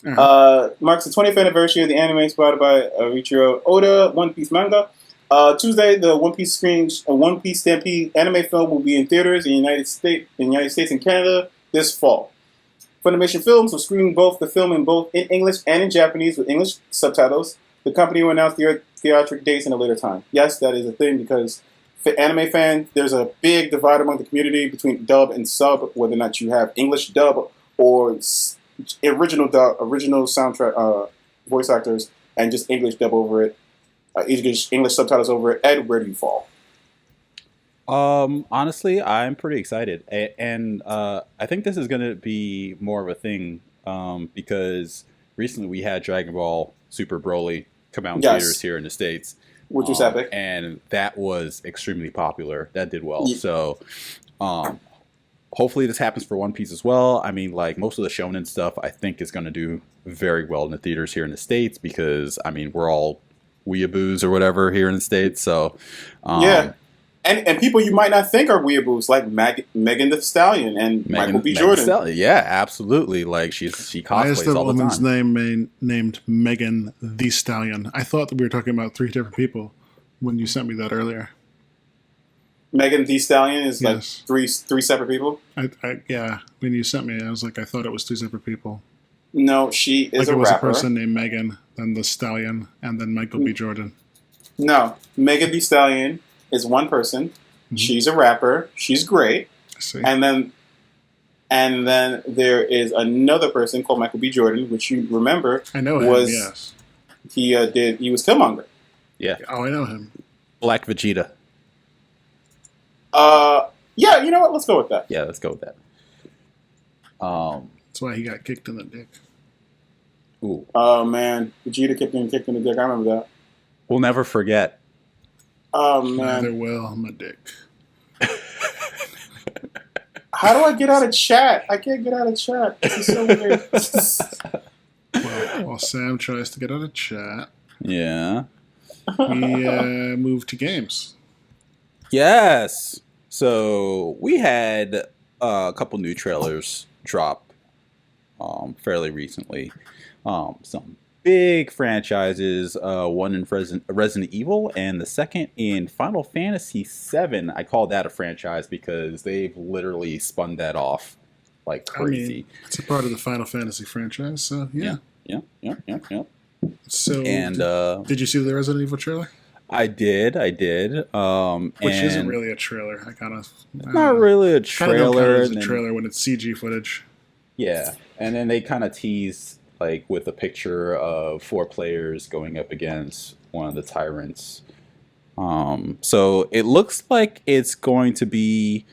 Marks the 20th anniversary of the anime inspired by Richie Oda One Piece manga. Tuesday, the One Piece Stampede anime film will be in theaters in the United States and Canada this fall. Funimation Films will screen the film in English and in Japanese with English subtitles. The company will announce the theatrical dates in a later time. Yes, that is a thing because for anime fans, there's a big divide among the community between dub and sub, whether or not you have English dub or original soundtrack voice actors and just English dub over it, English subtitles over it. Ed, where do you fall? Honestly, I'm pretty excited, and I think this is going to be more of a thing because recently we had Dragon Ball Super Broly come out in theaters here in the States, which was epic, and that was extremely popular. That did well. Yeah. So, hopefully this happens for One Piece as well. I mean, like most of the shonen stuff, I think is going to do very well in the theaters here in the States because I mean we're all weeaboos or whatever here in the States. So, yeah. And people you might not think are weeaboos, like Megan Thee Stallion and Michael B. Jordan. Yeah, absolutely. Like she cosplays all the time. Why is the woman's name named Megan Thee Stallion? I thought that we were talking about 3 different people when you sent me that earlier. Megan Thee Stallion is like three separate people? Yeah, when you sent me, I was like, I thought it was 2 separate people. No, she is a rapper. Like it was a person named Megan, then the Stallion, and then Michael B. Jordan. No, Megan Thee Stallion is one person. Mm-hmm. She's a rapper. She's great. I see. And then there is another person called Michael B. Jordan, which you remember. I know him. Yes. He was Killmonger. Yeah. Oh, I know him. Black Vegeta. Yeah. You know what? Let's go with that. Yeah, let's go with that. That's why he got kicked in the dick. Ooh. Oh man, Vegeta kicked in the dick. I remember that. We'll never forget. Oh man. Neither will my dick. How do I get out of chat? I can't get out of chat. This is so weird. While Sam tries to get out of chat, yeah, we move to games. Yes. So we had a couple new trailers drop fairly recently. Some big franchises, one in Resident Evil and the second in Final Fantasy VII. I call that a franchise because they've literally spun that off like crazy. It's a part of the Final Fantasy franchise, so yeah. Yeah. So, And did you see the Resident Evil trailer? I did. Which isn't really a trailer. I kind of not really a trailer. It's a trailer when it's CG footage. Yeah, and then they kind of tease like with a picture of 4 players going up against one of the tyrants. So it looks like it's going to be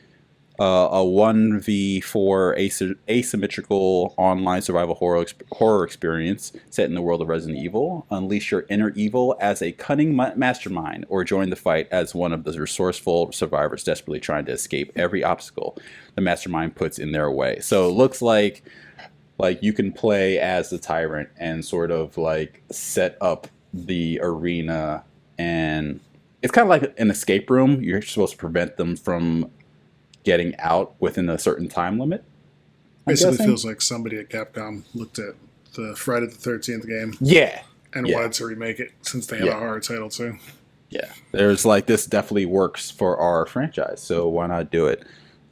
a 1v4 asymmetrical online survival horror experience set in the world of Resident Evil. Unleash your inner evil as a cunning mastermind, or join the fight as one of the resourceful survivors desperately trying to escape every obstacle the mastermind puts in their way. So it looks like you can play as the tyrant and sort of like set up the arena, and it's kind of like an escape room. You're supposed to prevent them from getting out within a certain time limit. Basically feels like somebody at Capcom looked at the Friday the 13th game. Yeah. And wanted to remake it since they had a horror title too. Yeah. There's like, this definitely works for our franchise, so why not do it?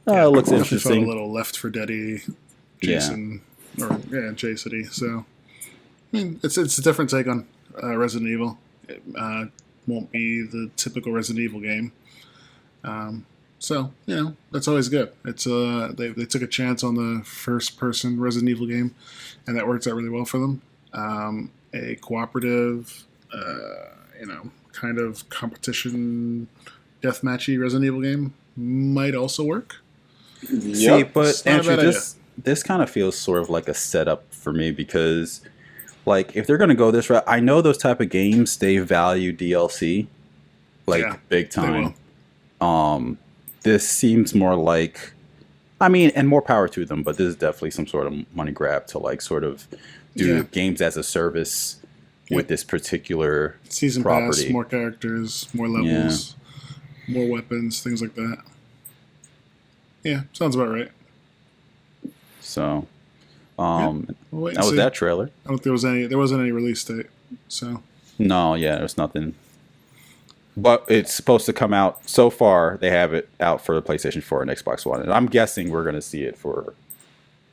It looks interesting. Felt a little Left 4 Dead-y, Jason, J-City. So, I mean, it's a different take on Resident Evil. It won't be the typical Resident Evil game. So, that's always good. It's they took a chance on the first-person Resident Evil game, and that worked out really well for them. A cooperative, kind of competition deathmatchy Resident Evil game might also work. Yep. See, but Andrew, this kind of feels sort of like a setup for me, because, like, if they're going to go this route, I know those type of games, they value DLC, big time. This seems more like, and more power to them, but this is definitely some sort of money grab to like sort of do games as a service with this particular season property. Pass, more characters, more levels, more weapons, things like that. Yeah, sounds about right. So, that was that trailer. I don't think there wasn't any release date. So no, there's nothing. But it's supposed to come out. So far, they have it out for the PlayStation 4 and Xbox One. And I'm guessing we're going to see it for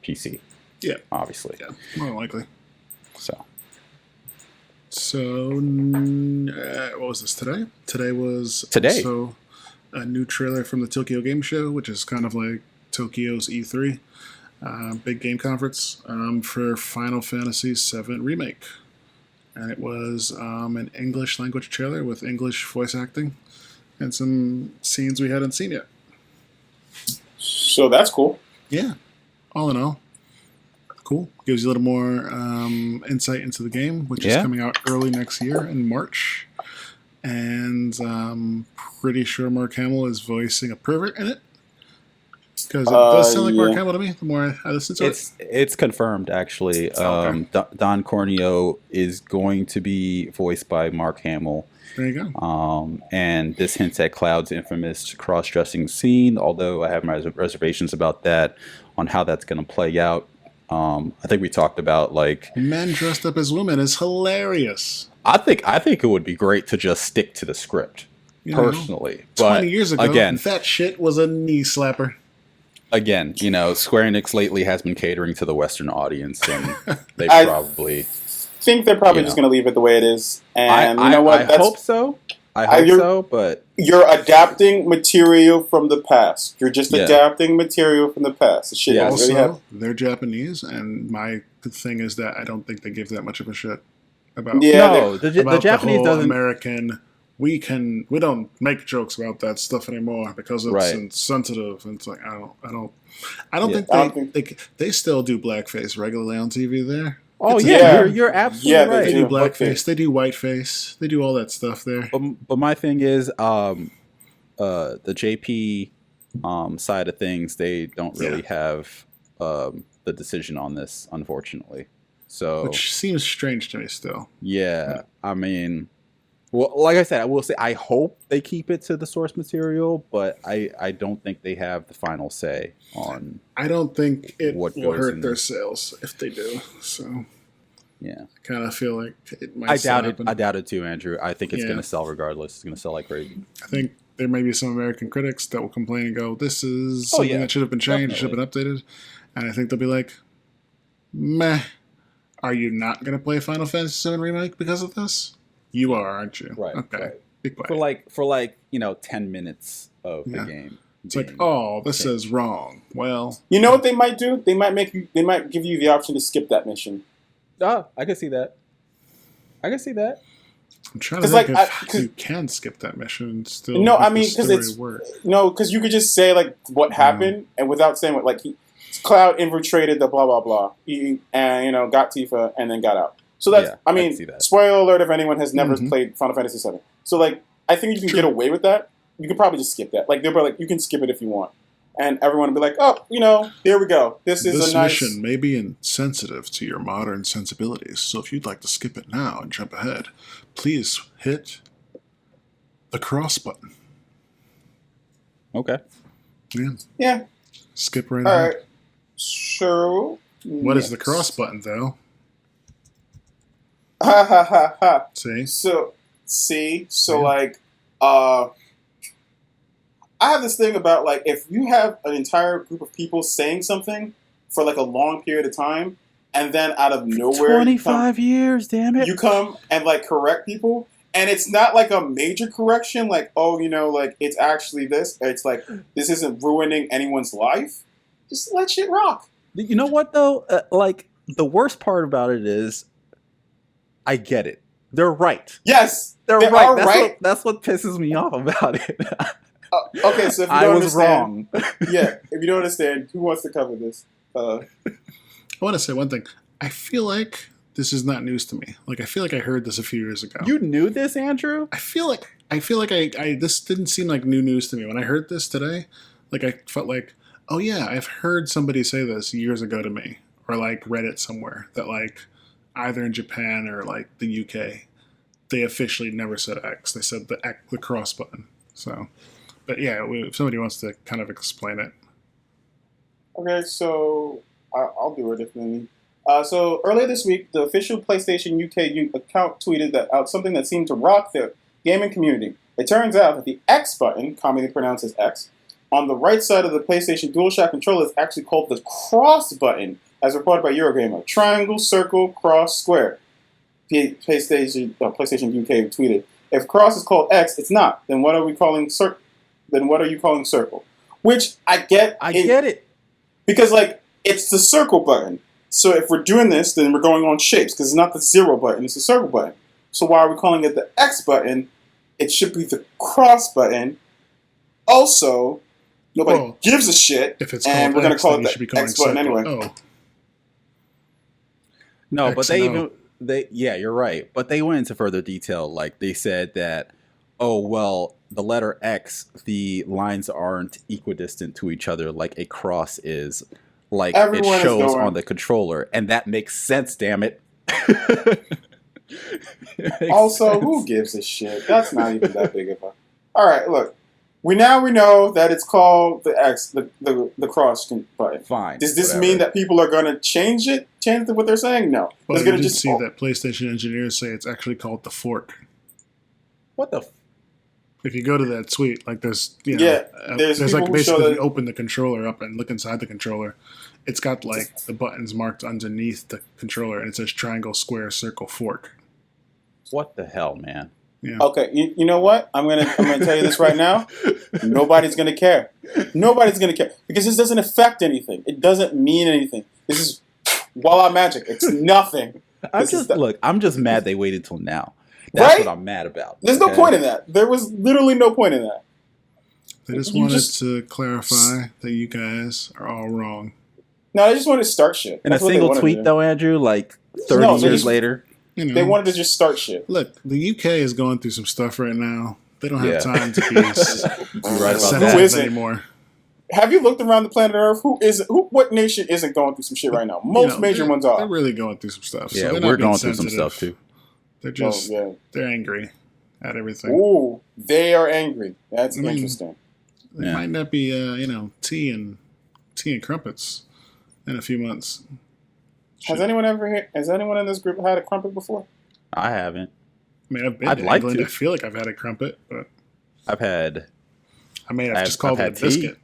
PC. Yeah. Obviously. Yeah, more likely. So, what was this, today? Today was also a new trailer from the Tokyo Game Show, which is kind of like Tokyo's E3. Big game conference for Final Fantasy VII Remake. And it was an English language trailer with English voice acting and some scenes we hadn't seen yet. So that's cool. Yeah. All in all, cool. Gives you a little more insight into the game, which is coming out early next year in March. And pretty sure Mark Hamill is voicing a pervert in it. Because it does sound like Mark Hamill to me, the more I listen to it. It's confirmed, actually. Okay. Don Corneo is going to be voiced by Mark Hamill. There you go. And this hints at Cloud's infamous cross-dressing scene, although I have my reservations about that, on how that's going to play out. I think we talked about, like... Men dressed up as women is hilarious. I think it would be great to just stick to the script, personally. 20 years ago, that shit was a knee slapper. Again, Square Enix lately has been catering to the Western audience, and they probably... think they're probably just going to leave it the way it is. And you know what? I hope so. I hope so, but... You're adapting material from the past. You're just adapting material from the past. Shit also, they're Japanese, and my thing is that I don't think they give that much of a shit about... the Japanese doesn't... American... We don't make jokes about that stuff anymore because it's insensitive. And it's like I don't think they still do blackface regularly on TV there. Oh you're absolutely right. They do blackface, they do whiteface, they do all that stuff there. But my thing is, the JP side of things, they don't really have the decision on this, unfortunately. So which seems strange to me still. Yeah. I mean. Well, like I said, I will say I hope they keep it to the source material, but I don't think they have the final say on. I don't think it will hurt their sales if they do. So, yeah, I kind of feel like it might. I doubt it too, Andrew. I think it's going to sell regardless. It's going to sell like crazy. I think there may be some American critics that will complain and go, "This is something that should have been changed, should have been updated," And I think they'll be like, meh, are you not going to play Final Fantasy VII Remake because of this? You are, aren't you? Right. Okay. Right. Be quiet. For 10 minutes of the game. It's like, oh, this is wrong. Well, you know what they might do? They might give you the option to skip that mission. I can see that. I'm trying to think if you can skip that mission and still. No, I mean because you could just say like what happened and without saying what Cloud infiltrated the blah blah blah, and got Tifa and then got out. So that's spoiler alert if anyone has never played Final Fantasy VII. So like I think you can get away with that. You could probably just skip that. Like they'll be like, you can skip it if you want, and everyone will be like, oh, there we go. This mission may be insensitive to your modern sensibilities. So if you'd like to skip it now and jump ahead, please hit the cross button. Okay. Yeah. Skip right ahead. All right. So what is the cross button though? Ha ha ha ha. See? So like I have this thing about like if you have an entire group of people saying something for like a long period of time, and then out of nowhere, 25 years, damn it, you come and like correct people, and it's not like a major correction, like like it's actually this. It's like this isn't ruining anyone's life. Just let shit rock. You know what though? Like the worst part about it is, I get it. They're right. Yes, they're right. That's what pisses me off about it. Okay, so if you don't understand, if you don't understand, who wants to cover this? I want to say one thing. I feel like this is not news to me. Like I feel like I heard this a few years ago. You knew this, Andrew? I feel like I this didn't seem like new news to me when I heard this today. Like I felt like, oh yeah, I've heard somebody say this years ago to me, or like read it somewhere that like either in Japan or like the UK, they officially never said X. They said the cross button. So. But yeah, if somebody wants to kind of explain it. Okay, so I'll do it if they need. So earlier this week, the official PlayStation UK account tweeted out something that seemed to rock the gaming community. It turns out that the X button, commonly pronounced as X, on the right side of the PlayStation DualShock controller is actually called the cross button, as reported by Eurogamer. Triangle, circle, cross, square. PlayStation UK tweeted, if cross is called X, it's not. Then what are we calling circle? Then what are you calling circle? Which I get. I get it. Because, like, it's the circle button. So if we're doing this, then we're going on shapes. Because it's not the 0 button, it's the circle button. So why are we calling it the X button? It should be the cross button. Also, nobody gives a shit. If it's and we're going to call it the X button anyway. Oh. No, X but you're right. But they went into further detail. Like, they said that, the letter X, the lines aren't equidistant to each other like a cross is. Like everyone it shows on the controller. And that makes sense, damn it. Also, who gives a shit? That's not even that big of a... Alright, look. We know that it's called the X, the cross button. Fine. Does this mean that people are going to change what they're saying? No. Well, you did see that PlayStation engineers say it's actually called the fork. What the... If you go to that tweet, like there's there's like basically you open the controller up and look inside the controller. It's got like the buttons marked underneath the controller, and it says triangle, square, circle, fork. What the hell, man? Yeah. Okay, you know what? I'm gonna tell you this right now. Nobody's gonna care. Nobody's gonna care because this doesn't affect anything. It doesn't mean anything. This is voila magic. It's nothing. I'm just mad they waited till now. That's what I'm mad about. There's no point in that. There was literally no point in that. They just wanted to clarify that you guys are all wrong. No, they just wanted to start shit. In a single tweet, though, Andrew, like 30 years later. They wanted to just start shit. Look, the UK is going through some stuff right now. They don't have time to be sensitive anymore. Have you looked around the planet Earth? What nation isn't going through some shit right now? Most major ones are. They're really going through some stuff. Yeah, so we're going through some stuff, too. They're just, they're angry at everything. Ooh, they are angry. That's interesting. It might not be, tea and crumpets in a few months. Has anyone in this group had a crumpet before? I haven't. I mean, I've been to England. I feel like I've had a crumpet, but I may have just called it a biscuit.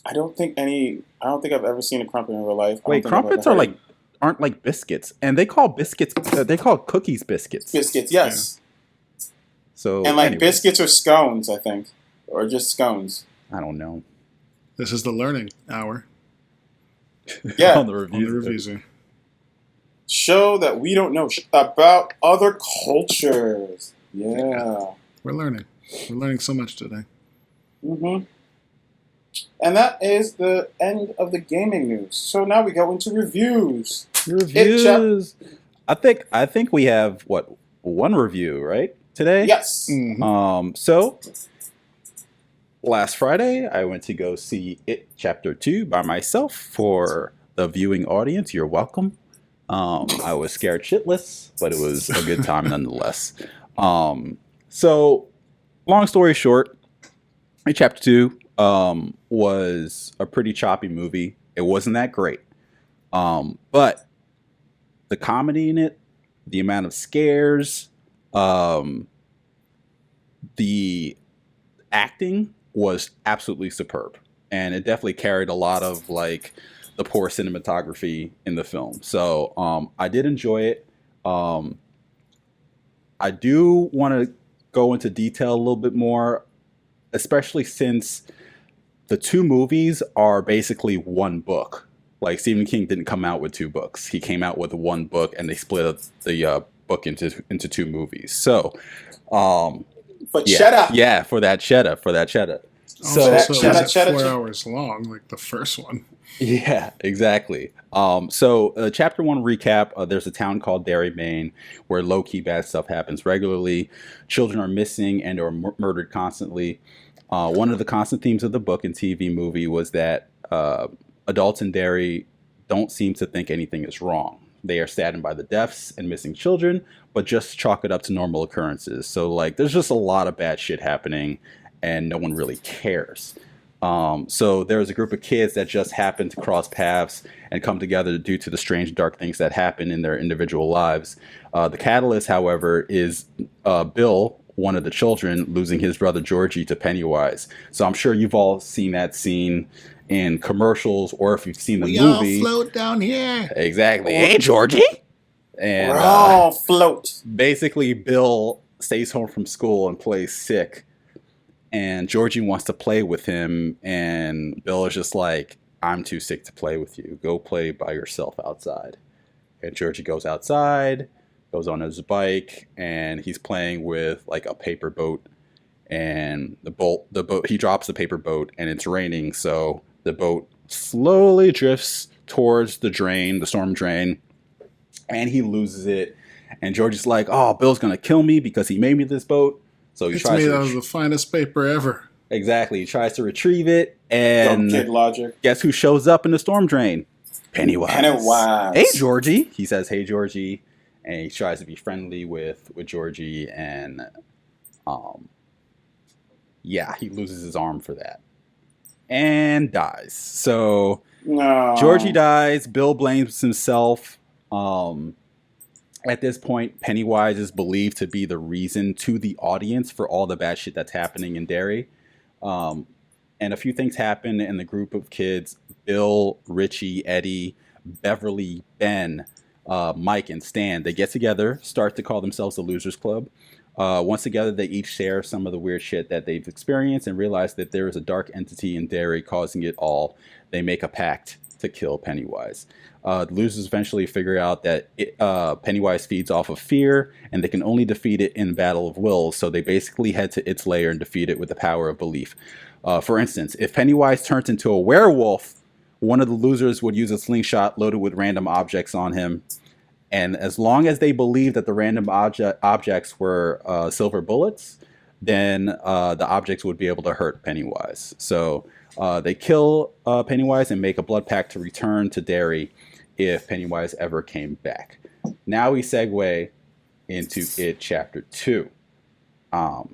I don't think I've ever seen a crumpet in real life. Wait, crumpets aren't like biscuits, and they call biscuits. They call cookies biscuits. Biscuits, yes. Yeah. So and like biscuits or scones, I think, or just scones. I don't know. This is the learning hour. Yeah, on the reviews. Show that we don't know about other cultures. Yeah, we're learning. We're learning so much today. Mm-hmm. And that is the end of the gaming news. So now we go into reviews. Reviews. I think we have one review right today. Yes. Mm-hmm. So last Friday I went to go see It Chapter 2 by myself. For the viewing audience, you're welcome. I was scared shitless, but it was a good time nonetheless. So long story short, It Chapter 2 was a pretty choppy movie. It wasn't that great. But the comedy in it, the amount of scares, the acting was absolutely superb. And it definitely carried a lot of like the poor cinematography in the film. So I did enjoy it. I do want to go into detail a little bit more, especially since the two movies are basically one book. Like Stephen King didn't come out with two books. He came out with one book and they split the book into two movies. So but cheddar. Yeah, for that cheddar. So it was 4 hours long, like the first one. Yeah, exactly. So chapter 1 recap, there's a town called Derry, Maine, where low-key bad stuff happens regularly. Children are missing and are murdered constantly. One of the constant themes of the book and TV movie was that adults in Derry don't seem to think anything is wrong. They are saddened by the deaths and missing children, but just chalk it up to normal occurrences. So like there's just a lot of bad shit happening and no one really cares. So there's a group of kids that just happen to cross paths and come together due to the strange dark things that happen in their individual lives. The catalyst, however, is Bill, one of the children, losing his brother Georgie to Pennywise. So I'm sure you've all seen that scene in commercials, or if you've seen the movie. We all float down here. Exactly. Hey, Georgie. And we're all float. Basically, Bill stays home from school and plays sick. And Georgie wants to play with him, and Bill is just like, I'm too sick to play with you. Go play by yourself outside. And Georgie goes outside, goes on his bike, and he's playing with like a paper boat. And the boat, he drops the paper boat, and it's raining, so the boat slowly drifts towards the drain, the storm drain, and he loses it. And Georgie's like, oh, Bill's gonna kill me because he made me this boat. So he tries made out of the finest paper ever. Exactly. He tries to retrieve it, and kid logic. Guess who shows up in the storm drain? Pennywise. Hey, Georgie. He says, hey, Georgie. And he tries to be friendly with Georgie, and he loses his arm for that. And dies. So Georgie dies. Bill blames himself. At this point, Pennywise is believed to be the reason to the audience for all the bad shit that's happening in Derry. And a few things happen in the group of kids. Bill, Richie, Eddie, Beverly, Ben, Mike, and Stan. They get together, start to call themselves the Losers Club. Once together, they each share some of the weird shit that they've experienced and realize that there is a dark entity in Derry causing it all. They make a pact to kill Pennywise. The losers eventually figure out that Pennywise feeds off of fear, and they can only defeat it in Battle of Wills, so they basically head to its lair and defeat it with the power of belief. For instance, if Pennywise turns into a werewolf, one of the losers would use a slingshot loaded with random objects on him, and as long as they believe that the random objects were silver bullets, then the objects would be able to hurt Pennywise. So they kill Pennywise and make a blood pact to return to Derry if Pennywise ever came back. Now we segue into It Chapter 2.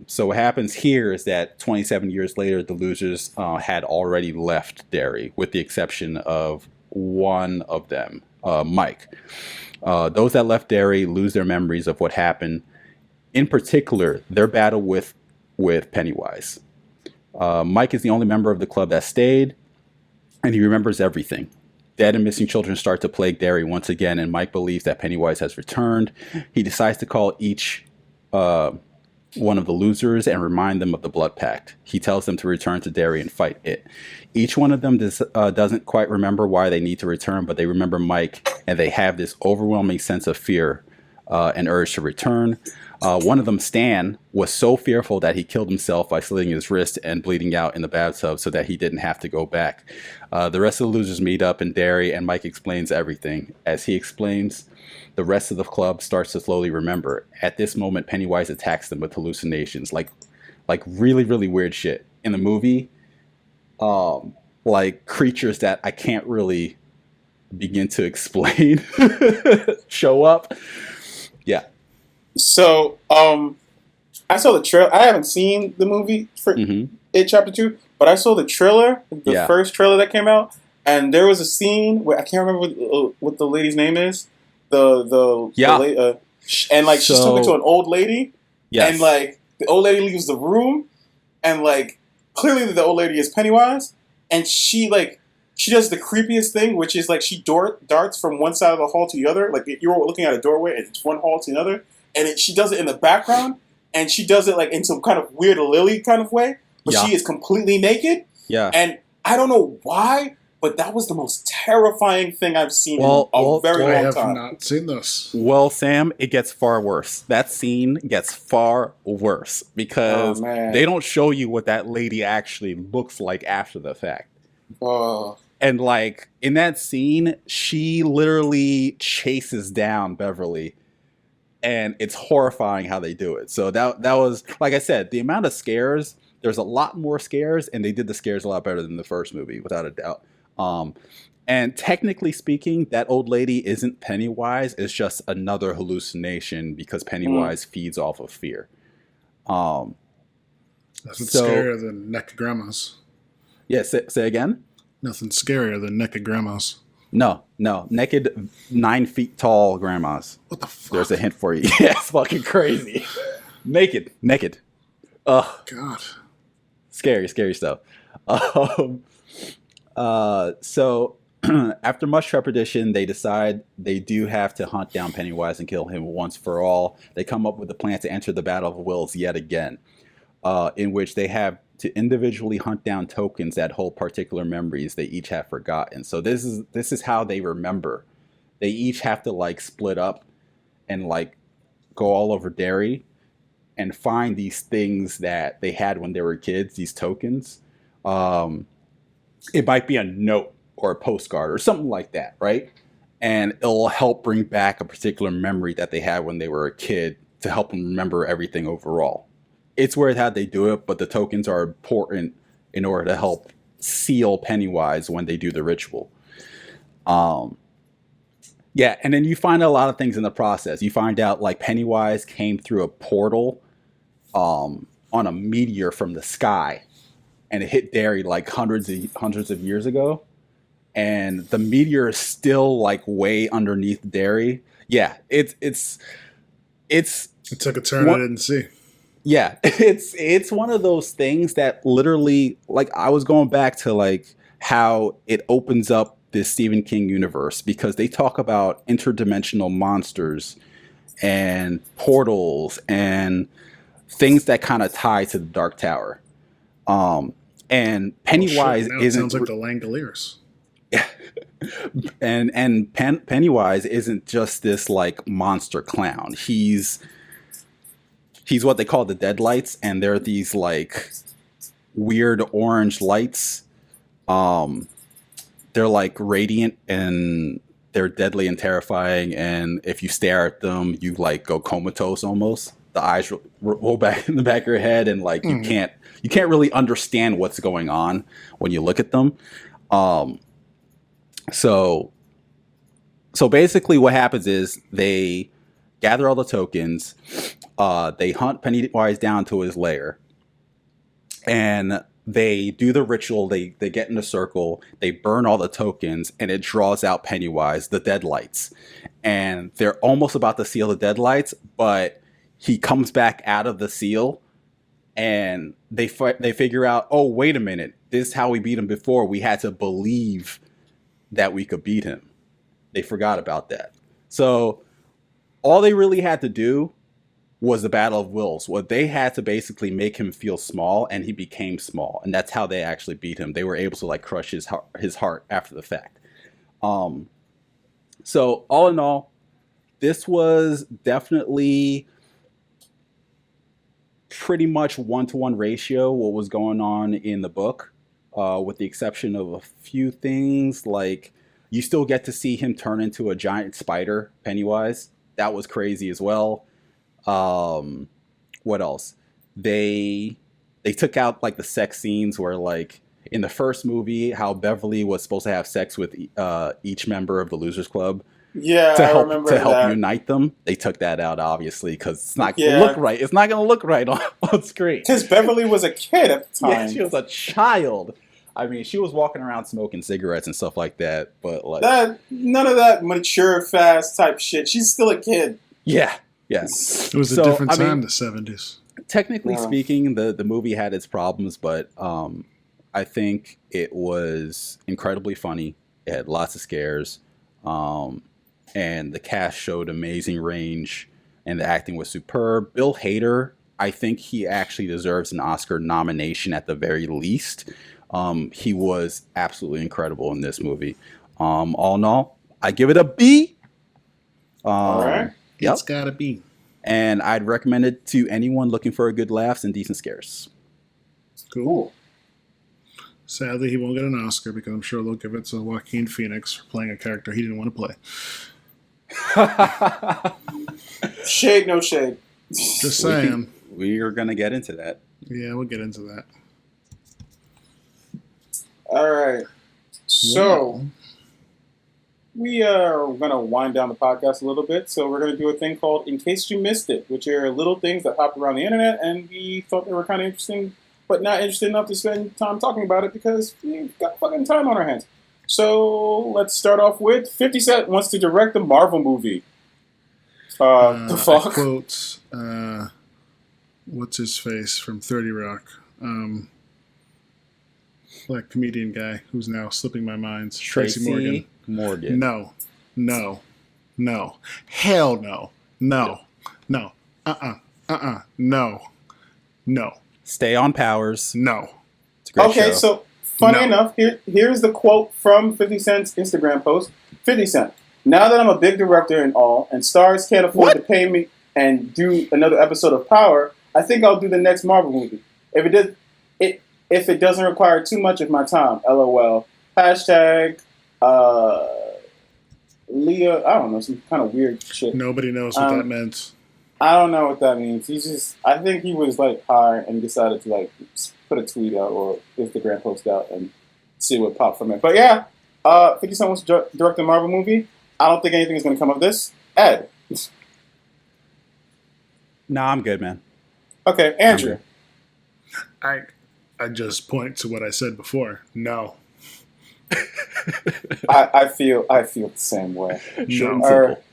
So what happens here is that 27 years later, the losers had already left Derry, with the exception of one of them, Mike. Those that left Derry lose their memories of what happened. In particular, their battle with Pennywise. Mike is the only member of the club that stayed. and he remembers everything. Dead and missing children start to plague Derry once again, and Mike believes that Pennywise has returned. He decides to call each one of the losers and remind them of the blood pact. He tells them to return to Derry and fight it. Each one of them doesn't quite remember why they need to return, but they remember Mike, and they have this overwhelming sense of fear and urge to return. One of them, Stan, was so fearful that he killed himself by slitting his wrist and bleeding out in the bathtub so that he didn't have to go back. The rest of the losers meet up in Derry, and Mike explains everything. As he explains, the rest of the club starts to slowly remember. At this moment, Pennywise attacks them with hallucinations, like really, really weird shit. In the movie, like creatures that I can't really begin to explain show up. Yeah. So, I saw the trailer. I haven't seen the movie for It Chapter 2, but I saw the trailer, the first trailer that came out, and there was a scene where I can't remember what the lady's name is. And like she's talking to an old lady, and like the old lady leaves the room, and like clearly the old lady is Pennywise, and she does the creepiest thing, which is like she darts from one side of the hall to the other, like you're looking at a doorway and it's one hall to another, and she does it in the background, and she does it like in some kind of weird Lily kind of way, but she is completely naked, and I don't know why. But that was the most terrifying thing I've seen in a very long time. I have not seen this. Well, Sam, it gets far worse. That scene gets far worse because they don't show you what that lady actually looks like after the fact. And like in that scene, she literally chases down Beverly, and it's horrifying how they do it. So that was, like I said, the amount of scares. There's a lot more scares, and they did the scares a lot better than the first movie, without a doubt. And technically speaking, that old lady isn't Pennywise. It's just another hallucination because Pennywise feeds off of fear. That's what's scarier than naked grandmas. Yeah, say again? Nothing scarier than naked grandmas. No. Naked 9 feet tall grandmas. What the fuck? There's a hint for you. Yeah, it's fucking crazy. Naked. Ugh. God. Scary stuff. So after much trepidation, they decide they do have to hunt down Pennywise and kill him once for all. They come up with a plan to enter the Battle of Wills yet again, in which they have to individually hunt down tokens that hold particular memories they each have forgotten. So this is how they remember. They each have to like split up and like go all over Derry and find these things that they had when they were kids, these tokens. It might be a note or a postcard or something like that, right? And it'll help bring back a particular memory that they had when they were a kid to help them remember everything overall. It's weird how they do it, but the tokens are important in order to help seal Pennywise when they do the ritual. And then you find a lot of things in the process. You find out like Pennywise came through a portal on a meteor from the sky. And it hit Derry like hundreds of years ago, and the meteor is still like way underneath Derry. Yeah, it's It took a turn I didn't see. Yeah, it's one of those things that literally, like, I was going back to like how it opens up this Stephen King universe, because they talk about interdimensional monsters and portals and things that kind of tie to the Dark Tower. And Pennywise isn't. Sounds like the Langoliers. and Pennywise isn't just this like monster clown. He's what they call the deadlights, and they're these like weird orange lights. They're like radiant, and they're deadly and terrifying. And if you stare at them, you like go comatose almost. The eyes roll back in the back of your head, and like you can't really understand what's going on when you look at them. So basically what happens is they gather all the tokens, they hunt Pennywise down to his lair, and they do the ritual. They get in a circle, they burn all the tokens, and it draws out Pennywise, the deadlights. And they're almost about to seal the deadlights, but he comes back out of the seal, and they figure out, oh, wait a minute, this is how we beat him before. We had to believe that we could beat him. They forgot about that. So all they really had to do was the battle of wills. What they had to basically make him feel small, and he became small, and that's how they actually beat him. They were able to like crush his heart after the fact. So all in all, this was definitely pretty much 1-to-1 ratio what was going on in the book, with the exception of a few things. Like, you still get to see him turn into a giant spider, Pennywise. That was crazy as well. What else? They took out like the sex scenes where, like, in the first movie, how Beverly was supposed to have sex with each member of the Losers Club. Yeah, to I remember help that. unite them. They took that out, obviously, because it's not going to look right. It's not going to look right on screen. Because Beverly was a kid at the time. Yeah, she was a child. I mean, she was walking around smoking cigarettes and stuff like that, but like none of that mature, fast type shit. She's still a kid. Yeah, yes. It was a different time, the 70s. Technically speaking, the movie had its problems, but I think it was incredibly funny. It had lots of scares. And the cast showed amazing range, and the acting was superb. Bill Hader, I think he actually deserves an Oscar nomination at the very least. He was absolutely incredible in this movie. All in all, I give it a B. All right. Yep. It's got to be. And I'd recommend it to anyone looking for good laughs and decent scares. Cool. Sadly, he won't get an Oscar because I'm sure they'll give it to Joaquin Phoenix for playing a character he didn't want to play. Shade, no shade. Just saying. We are going to get into that. Yeah, we'll get into that. All right. So, we are going to wind down the podcast a little bit. So, we're going to do a thing called In Case You Missed It, which are little things that hop around the internet, and we thought they were kind of interesting, but not interested enough to spend time talking about it because we've got fucking time on our hands. So, let's start off with 50 Cent wants to direct a Marvel movie. The fuck? I quote, what's his face from 30 Rock? Black comedian guy who's now slipping my mind. Tracy Morgan. No. Hell no. No. No. Stay on Powers. No. It's a great show. So funny enough, here's the quote from 50 Cent's Instagram post. 50 Cent, now that I'm a big director and all, and stars can't afford to pay me and do another episode of Power, I think I'll do the next Marvel movie. If it doesn't require too much of my time, LOL. Hashtag Leah, I don't know, some kind of weird shit. Nobody knows what that meant. I don't know what that means. I think he was like high and decided to like put a tweet out or Instagram post out and see what popped from it. But yeah, 50 Cent wants to direct a Marvel movie. I don't think anything is going to come of this. Ed. Nah, I'm good, man. Okay, Andrew. I just point to what I said before. No. I feel the same way. Short and simple.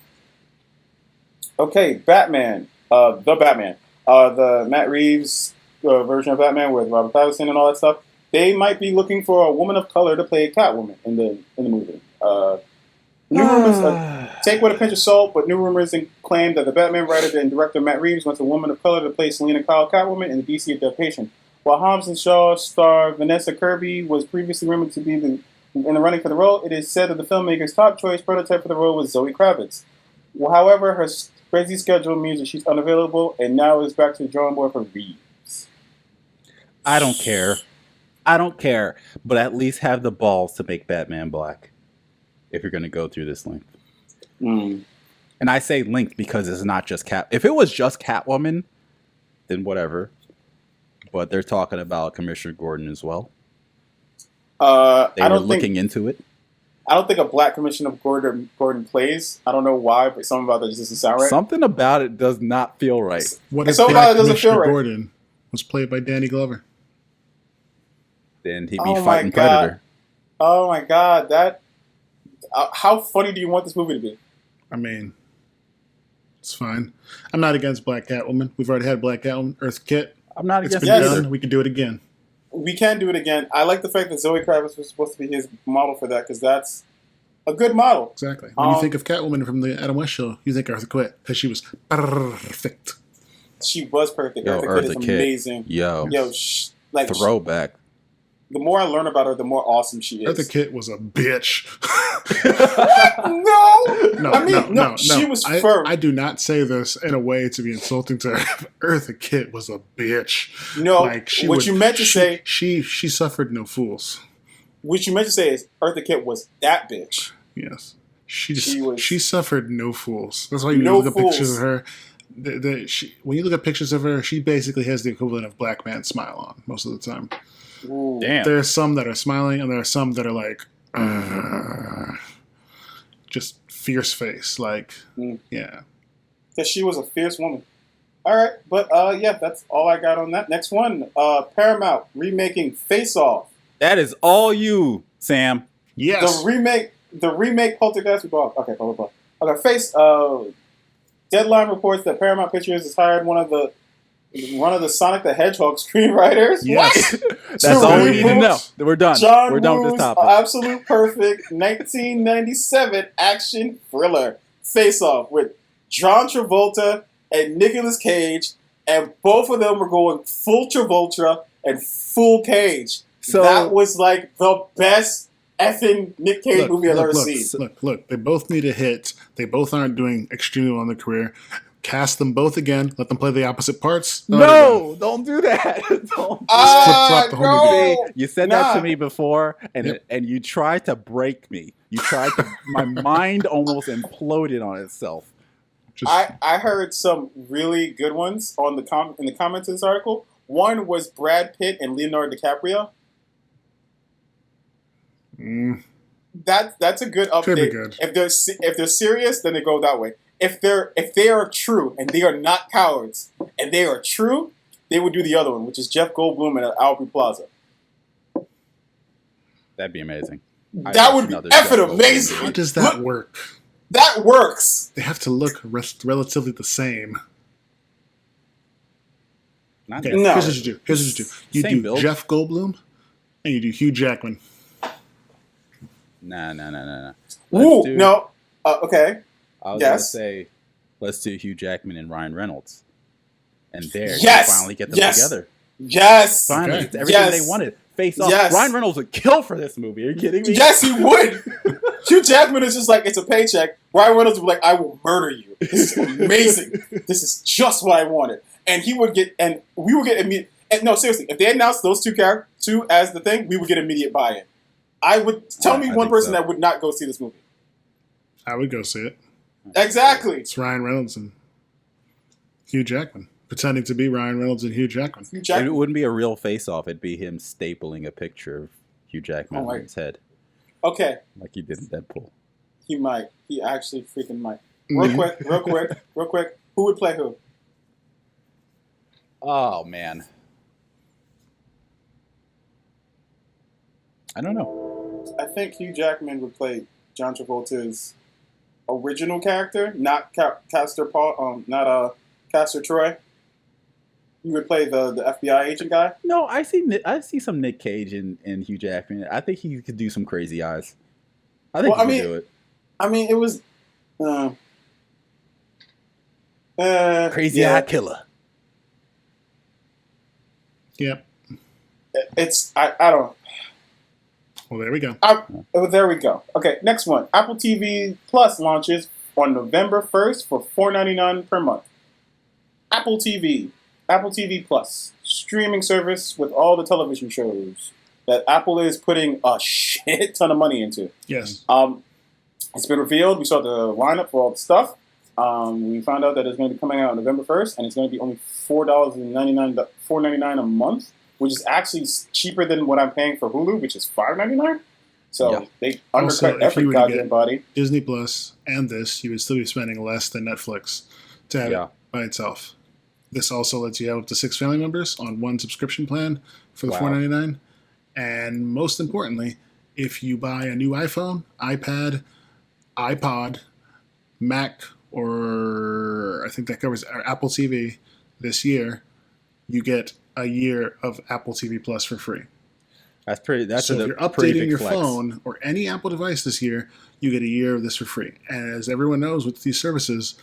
Okay, Batman. The Batman. The Matt Reeves version of Batman with Robert Pattinson and all that stuff. They might be looking for a woman of color to play Catwoman in the movie. New rumors, take with a pinch of salt, but new rumors claim that the Batman writer and director Matt Reeves wants a woman of color to play Selena Kyle Catwoman in the DC adaptation. While Hobbs and Shaw star Vanessa Kirby was previously rumored to be in the running for the role, it is said that the filmmaker's top choice prototype for the role was Zoe Kravitz. However, her crazy schedule means that she's unavailable, and now is back to the drawing board for Reeves. I don't care, but at least have the balls to make Batman black if you're going to go through this length. And I say length because it's not just Cat. If it was just Catwoman, then whatever. But they're talking about Commissioner Gordon as well. They were looking into it. I don't think a black Commissioner Gordon plays. I don't know why, but something about that just doesn't sound right. Something about it does not feel right. What if Black Commissioner Gordon was played by Danny Glover? Then he'd be fighting Predator. Oh my god, that... how funny do you want this movie to be? I mean, it's fine. I'm not against Black Catwoman. We've already had Black Catwoman, Earth Kit. I'm not It's against been it either. done. We can do it again. We can do it again. I like the fact that Zoe Kravitz was supposed to be his model for that because that's a good model. Exactly. When you think of Catwoman from the Adam West show, you think Eartha Kitt because she was perfect. She was perfect. Yo, Eartha Kitt is amazing. Yo, like throwback. The more I learn about her, the more awesome she is. Eartha Kitt was a bitch. No. She was firm. I do not say this in a way to be insulting to her. Eartha Kitt was a bitch. No, what you meant to say... She suffered no fools. What you meant to say is Eartha Kitt was that bitch. Yes. She suffered no fools. That's why you look at pictures of her. When you look at pictures of her, she basically has the equivalent of black man smile on most of the time. Ooh. Damn. There are some that are smiling, and there are some that are like, just fierce face. Like, yeah. Because she was a fierce woman. All right, but yeah, that's all I got on that. Next one, Paramount remaking Face Off. That is all you, Sam. Yes. The remake Poltergeist. Okay, blah, blah, blah. Okay, Deadline reports that Paramount Pictures has hired one of the Sonic the Hedgehog screenwriters. Yes. That's all we need to know. We're done. We're done with this topic. Absolute perfect 1997 action thriller Face Off with John Travolta and Nicolas Cage, and both of them were going full Travolta and full Cage. So that was like the best effing Nick Cage movie I've ever seen. Look, they both need a hit. They both aren't doing extremely well in their career. Cast them both again. Let them play the opposite parts. No, don't do that. Don't flip-flop the whole movie. You said that to me before, and you tried to break me. You tried to. My mind almost imploded on itself. I heard some really good ones on in the comments of this article. One was Brad Pitt and Leonardo DiCaprio. That's a good update. Could be good. If they're serious, then they go that way. If they are true and they are not cowards and they are true, they would do the other one, which is Jeff Goldblum at Aubrey Plaza. That'd be amazing. That would be effing amazing. How does that work? That works. They have to look relatively the same. Okay, no. Here's what you do. You Same do build. Jeff Goldblum and you do Hugh Jackman. Nah. Ooh, no. Okay. I was going to say, let's do Hugh Jackman and Ryan Reynolds. And there, you finally get them together. Yes. Finally, it's everything they wanted. Face Off. Yes. Ryan Reynolds would kill for this movie. Are you kidding me? Yes, he would. Hugh Jackman is just like, it's a paycheck. Ryan Reynolds would be like, I will murder you. This is amazing. This is just what I wanted. And he would get, and we would get immediate. No, seriously, if they announced those two as the thing, we would get immediate buy-in. I would tell me one person that would not go see this movie. I would go see it. Exactly. It's Ryan Reynolds and Hugh Jackman. Pretending to be Ryan Reynolds and Hugh Jackman. It wouldn't be a real face-off. It'd be him stapling a picture of Hugh Jackman on his head. Okay. Like he did in Deadpool. He might. He actually freaking might. Real quick. Who would play who? Oh, man. I don't know. I think Hugh Jackman would play John Travolta's original character, not Castor Troy. You would play the FBI agent guy. No, I see some Nick Cage in Hugh Jackman. I think he could do some crazy eyes. I think he could do it. I mean, it was crazy eye killer. Yep. I don't. Well, there we go. There we go. Okay, next one. Apple TV Plus launches on November 1st for $4.99 per month. Apple TV Plus, streaming service with all the television shows that Apple is putting a shit ton of money into. Yes. It's been revealed. We saw the lineup for all the stuff. We found out that it's going to be coming out on November 1st, and it's going to be only $4.99 a month, which is actually cheaper than what I'm paying for Hulu, which is $5.99. So they undercut every goddamn body. Disney Plus and this, you would still be spending less than Netflix to have it by itself. This also lets you have up to 6 family members on one subscription plan for the $4.99. And most importantly, if you buy a new iPhone, iPad, iPod, Mac, or I think that covers Apple TV this year, you get a year of Apple TV Plus for free. That's pretty. That's so a if you're pretty updating big your flex. phone or any Apple device this year, you get a year of this for free. And as everyone knows with these services,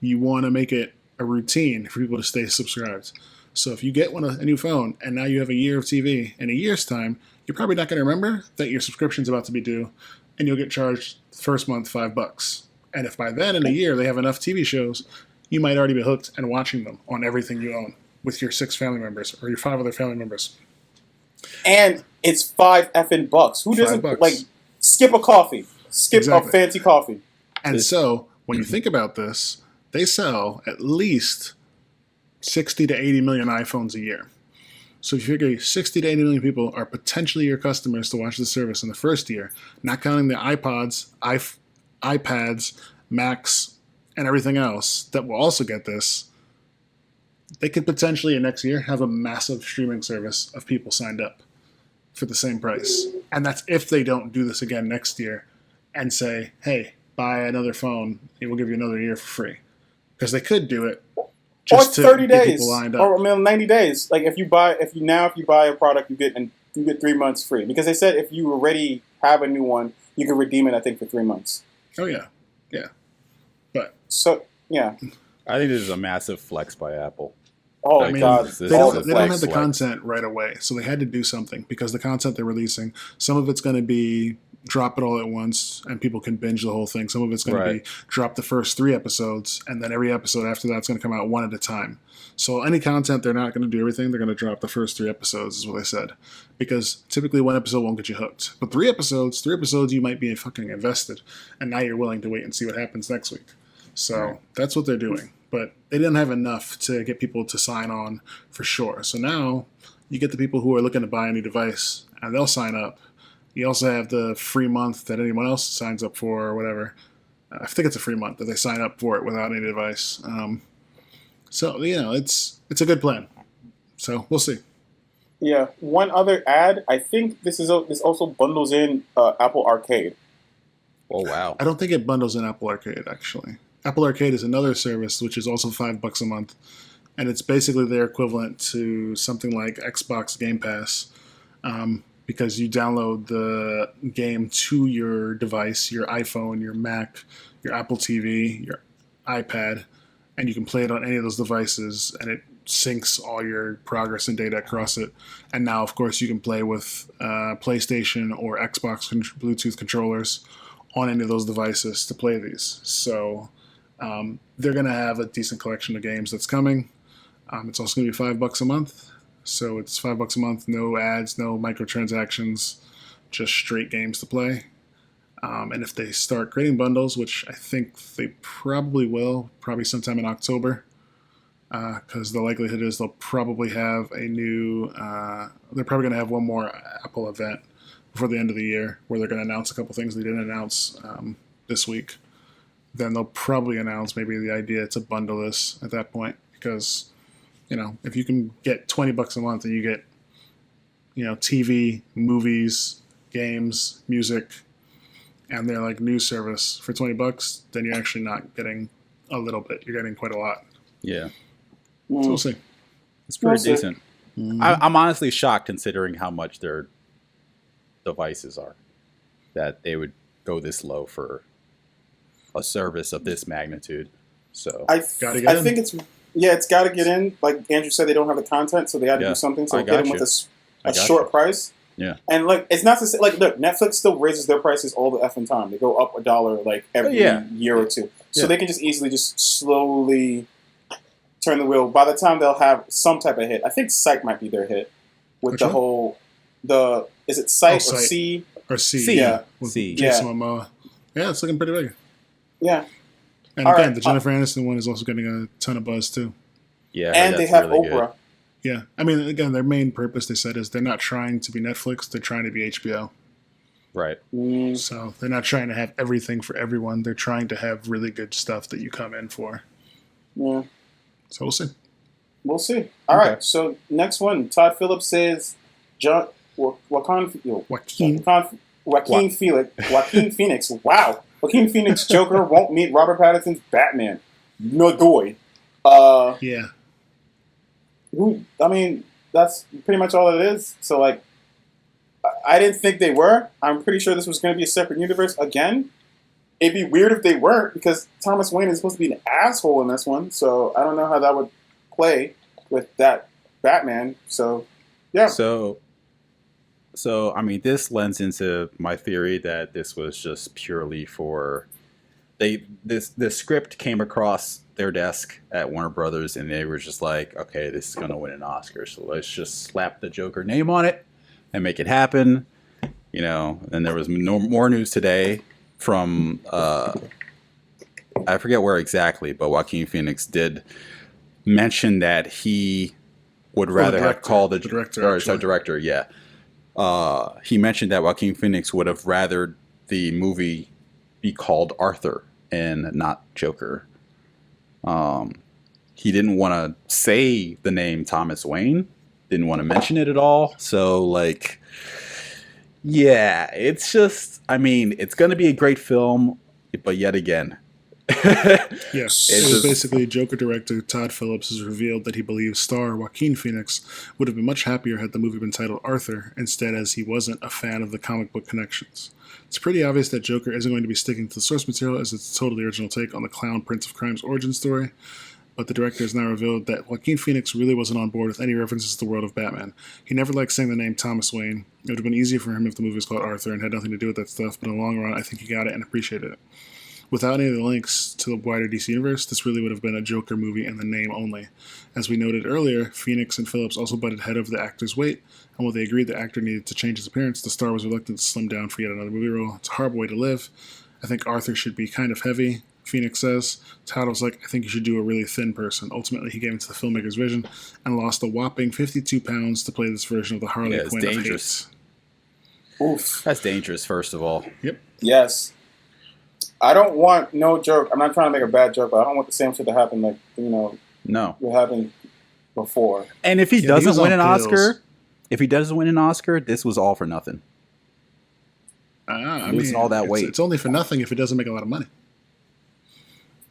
you want to make it a routine for people to stay subscribed. So if you get a new phone and now you have a year of TV, in a year's time, you're probably not going to remember that your subscription's about to be due, and you'll get charged first month $5. And if by then in a year they have enough TV shows, you might already be hooked and watching them on everything you own with your 6 family members or your 5 other family members. And it's $5 effing bucks. Who doesn't like skip a coffee? Skip a fancy coffee. And so when you think about this, they sell at least 60 to 80 million iPhones a year. So if you figure 60 to 80 million people are potentially your customers to watch the service in the first year, not counting the iPods, iPads, Macs, and everything else that will also get this, they could potentially next year have a massive streaming service of people signed up for the same price. And that's if they don't do this again next year and say, hey, buy another phone, and we'll give you another year for free. Because they could do it just or 30 to get days, people lined up. or 90 days. Like if you buy a product, you get 3 months free. Because they said if you already have a new one, you can redeem it. I think for 3 months. Oh yeah, yeah. But so yeah, I think this is a massive flex by Apple. Oh I mean, God! They don't have the content right away, so they had to do something because the content they're releasing, some of it's going to be drop it all at once and people can binge the whole thing. Some of it's going to be drop the first 3 episodes and then every episode after that's going to come out one at a time. So any content, they're not going to do everything. They're going to drop the first 3 episodes is what they said. Because typically 1 episode won't get you hooked. But 3 episodes you might be fucking invested. And now you're willing to wait and see what happens next week. So that's what they're doing. But they didn't have enough to get people to sign on for sure. So now you get the people who are looking to buy a new device and they'll sign up. You also have the free month that anyone else signs up for or whatever. I think it's a free month that they sign up for it without any device. So, it's a good plan. So, we'll see. Yeah. One other ad. I think this also bundles in Apple Arcade. Oh, wow. I don't think it bundles in Apple Arcade, actually. Apple Arcade is another service, which is also $5 a month. And it's basically their equivalent to something like Xbox Game Pass. Because you download the game to your device, your iPhone, your Mac, your Apple TV, your iPad, and you can play it on any of those devices, and it syncs all your progress and data across it. And now, of course, you can play with PlayStation or Xbox Bluetooth controllers on any of those devices to play these. So they're going to have a decent collection of games that's coming. It's also going to be $5 a month. So it's $5 a month, no ads, no microtransactions, just straight games to play. And if they start creating bundles, which I think they probably will, probably sometime in October, because the likelihood is they'll probably have a new, they're probably going to have one more Apple event before the end of the year where they're going to announce a couple things they didn't announce this week. Then they'll probably announce maybe the idea to bundle this at that point because... if you can get $20 a month and you get, TV, movies, games, music, and they're like news service for $20, then you're actually not getting a little bit. You're getting quite a lot. Yeah. So we'll see. It's pretty decent. Mm-hmm. I'm honestly shocked considering how much their devices are, that they would go this low for a service of this magnitude. So I think it's... Yeah, it's got to get in. Like Andrew said, they don't have the content, so they had to do something to get in with a short price. Yeah. And, it's not to say... look, Netflix still raises their prices all the effing time. They go up $1, every year or two. So they can just easily slowly turn the wheel. By the time they'll have some type of hit. I think Psych might be their hit. With the whole... Is it Psych or C? Or C. C. Yeah. C. Jason Momoa. Yeah, it's looking pretty big. Yeah. And again, the Jennifer Aniston one is also getting a ton of buzz, too. Yeah, and they have really Oprah. Good. Yeah. I mean, again, their main purpose, they said, is they're not trying to be Netflix. They're trying to be HBO. Right. So they're not trying to have everything for everyone. They're trying to have really good stuff that you come in for. Yeah. So we'll see. We'll see. All right. So next one. Todd Phillips says Joaquin Phoenix. Wow. Joaquin Phoenix Joker won't meet Robert Pattinson's Batman. No doy. Yeah. I mean, that's pretty much all it is. So, like, I didn't think they were. I'm pretty sure this was going to be a separate universe again. It'd be weird if they weren't, because Thomas Wayne is supposed to be an asshole in this one. So I don't know how that would play with that Batman. So, yeah. So I mean, this lends into my theory that this was just purely for this script came across their desk at Warner Brothers, and they were just like, okay, this is going to win an Oscar, so let's just slap the Joker name on it and make it happen. You know, and there was more news today from I forget where exactly, but Joaquin Phoenix did mention that he would rather have called the director. Yeah, he mentioned that Joaquin Phoenix would have rather the movie be called Arthur and not Joker. He didn't want to say the name Thomas Wayne. Didn't want to mention it at all. So, like, yeah, it's just, I mean, it's going to be a great film, but yet again. Yes, it was basically Joker director Todd Phillips has revealed that he believes star Joaquin Phoenix would have been much happier had the movie been titled Arthur instead, as he wasn't a fan of the comic book connections. It's pretty obvious that Joker isn't going to be sticking to the source material, as it's a totally original take on the clown Prince of Crime's origin story. But the director has now revealed that Joaquin Phoenix really wasn't on board with any references to the world of Batman. He never liked saying the name Thomas Wayne. It would have been easier for him if the movie was called Arthur and had nothing to do with that stuff, but in the long run, I think he got it and appreciated it. Without any of the links to the wider DC universe, this really would have been a Joker movie in the name only. As we noted earlier, Phoenix and Phillips also butted head over the actor's weight, and while they agreed the actor needed to change his appearance, the star was reluctant to slim down for yet another movie role. It's a horrible way to live. I think Arthur should be kind of heavy, Phoenix says. Todd was like, I think you should do a really thin person. Ultimately, he gave into the filmmaker's vision and lost a whopping 52 pounds to play this version of the Harley Quinn. Dangerous. Oof. That's dangerous, first of all. Yep. Yes. I don't want, no joke, I'm not trying to make a bad joke, but I don't want the same shit to happen like, you know, what happened before. And if he doesn't win an Oscar, this was all for nothing. I mean, all that weight. It's only for nothing if it doesn't make a lot of money.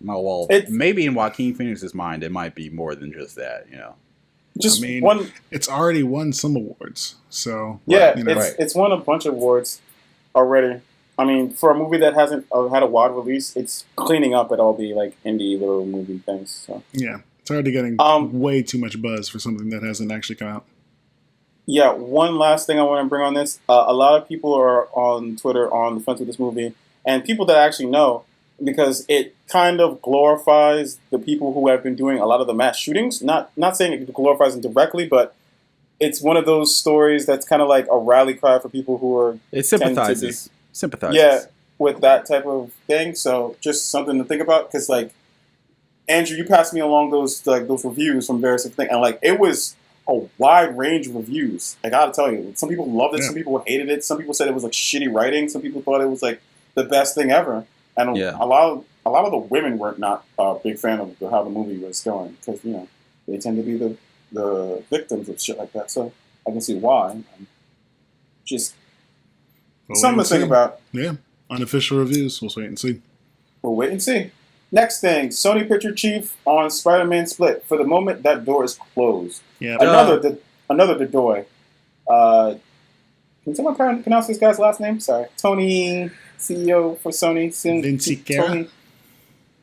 Oh, well, maybe in Joaquin Phoenix's mind, it might be more than just that, you know. Just it's already won some awards, so yeah, it's won a bunch of awards already. I mean, for a movie that hasn't had a wide release, it's cleaning up at all the like indie little movie things. So yeah, it's already getting way too much buzz for something that hasn't actually come out. Yeah, one last thing I want to bring on this. A lot of people are on Twitter on the fence with this movie, and people that actually know, because it kind of glorifies the people who have been doing a lot of the mass shootings. Not saying it glorifies them directly, but it's one of those stories that's kind of like a rally cry for people who are... It sympathizes. Yeah, with that type of thing. So just something to think about, because like, Andrew, you passed me along those reviews from various things, and like it was a wide range of reviews. I gotta tell you, some people loved it, some people hated it, some people said it was like shitty writing, some people thought it was like the best thing ever, and a lot of the women were not a big fan of how the movie was going, because you know they tend to be the victims of shit like that. So I can see why. Just something to think about. Yeah, unofficial reviews. We'll wait and see. We'll wait and see. Next thing, Sony Picture Chief on Spider-Man Split. For the moment, that door is closed. Yeah. Another door. Can someone pronounce this guy's last name? Sorry. Tony, CEO for Sony. Vinciquerra.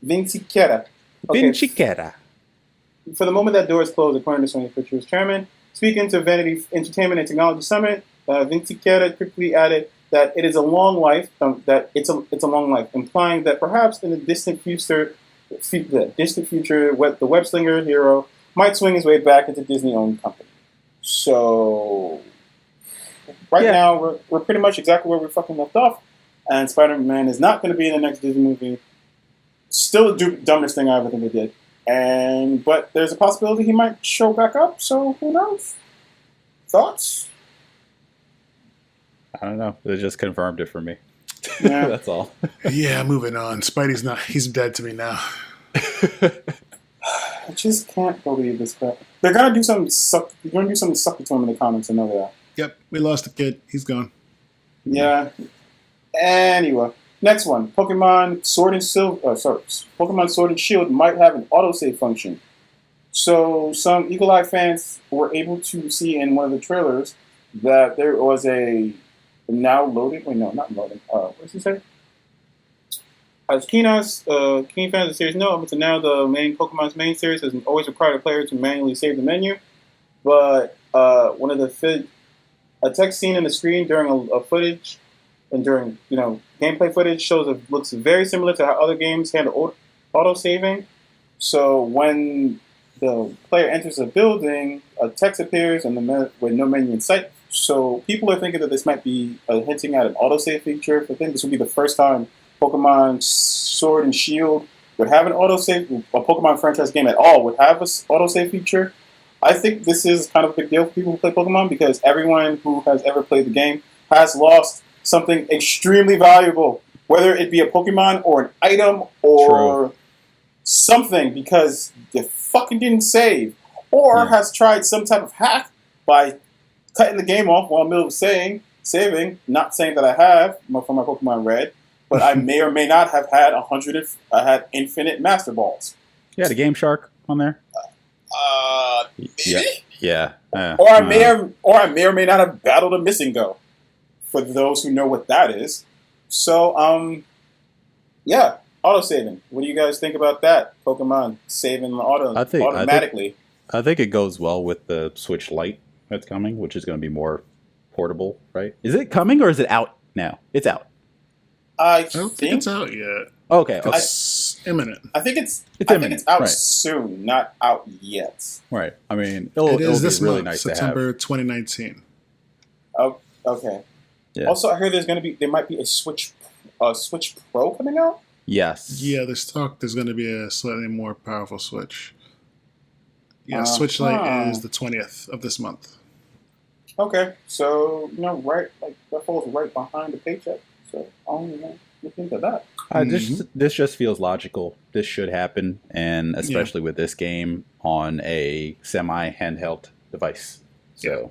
Vinciquerra. Okay. Vinciquerra. For the moment, that door is closed, according to Sony Pictures chairman. Speaking to Vanity Entertainment and Technology Summit, Vinciquerra quickly added that it is a long life, that it's a long life, implying that perhaps in the distant future, the web-slinger hero might swing his way back into Disney-owned company. So, now, we're pretty much exactly where we fucking left off, and Spider-Man is not going to be in the next Disney movie. Still the dumbest thing I ever think they did. But there's a possibility he might show back up, so who knows? Thoughts? I don't know. They just confirmed it for me. Yeah. That's all. Yeah, moving on. Spidey's not. He's dead to me now. I just can't believe this crap. They're gonna do something They're gonna do something sucky to him in the comics. I know they are. Yep, we lost a kid. He's gone. Yeah. Anyway, next one. Pokemon Sword and Shield might have an autosave function. So some Eagle Eye fans were able to see in one of the trailers that there was a now loading. Wait, no, not loading. What does he say? As keen fans of the series know, up until now, the main Pokemon's main series has always required a player to manually save the menu. But one of the a text scene in the screen during a footage and during gameplay footage shows it looks very similar to how other games handle auto saving. So when the player enters a building, a text appears and with no menu in sight. So people are thinking that this might be hinting at an autosave feature. I think this would be the first time Pokemon Sword and Shield would have an autosave, a Pokemon franchise game at all would have an autosave feature. I think this is kind of a big deal for people who play Pokemon because everyone who has ever played the game has lost something extremely valuable, whether it be a Pokemon or an item or something because you fucking didn't save, or has tried some type of hack by cutting the game off while in the middle of saving. Not saying that I have for my Pokemon Red, but I may or may not have had I had infinite Master Balls. You had a Game Shark on there. Maybe? Yeah. Or I may or may not have battled a Missing Go. For those who know what that is. So, yeah, autosaving. What do you guys think about that? Pokemon saving automatically. I think it goes well with the Switch Lite that's coming, which is going to be more portable, right? Is it coming or is it out now? It's out. I don't think it's out yet. Okay. It's imminent. I think it's imminent. out soon, not out yet. Right. I mean, it is be this really month, nice September to have. 2019. Oh, okay. Yeah. Also, I heard there might be a Switch Pro coming out. Yes. Yeah, there's going to be a slightly more powerful Switch. Yeah, Switch Lite is the 20th of this month. Okay, so right, like that falls right behind the paycheck. So I don't look into that. This just feels logical. This should happen, and especially with this game on a semi-handheld device. So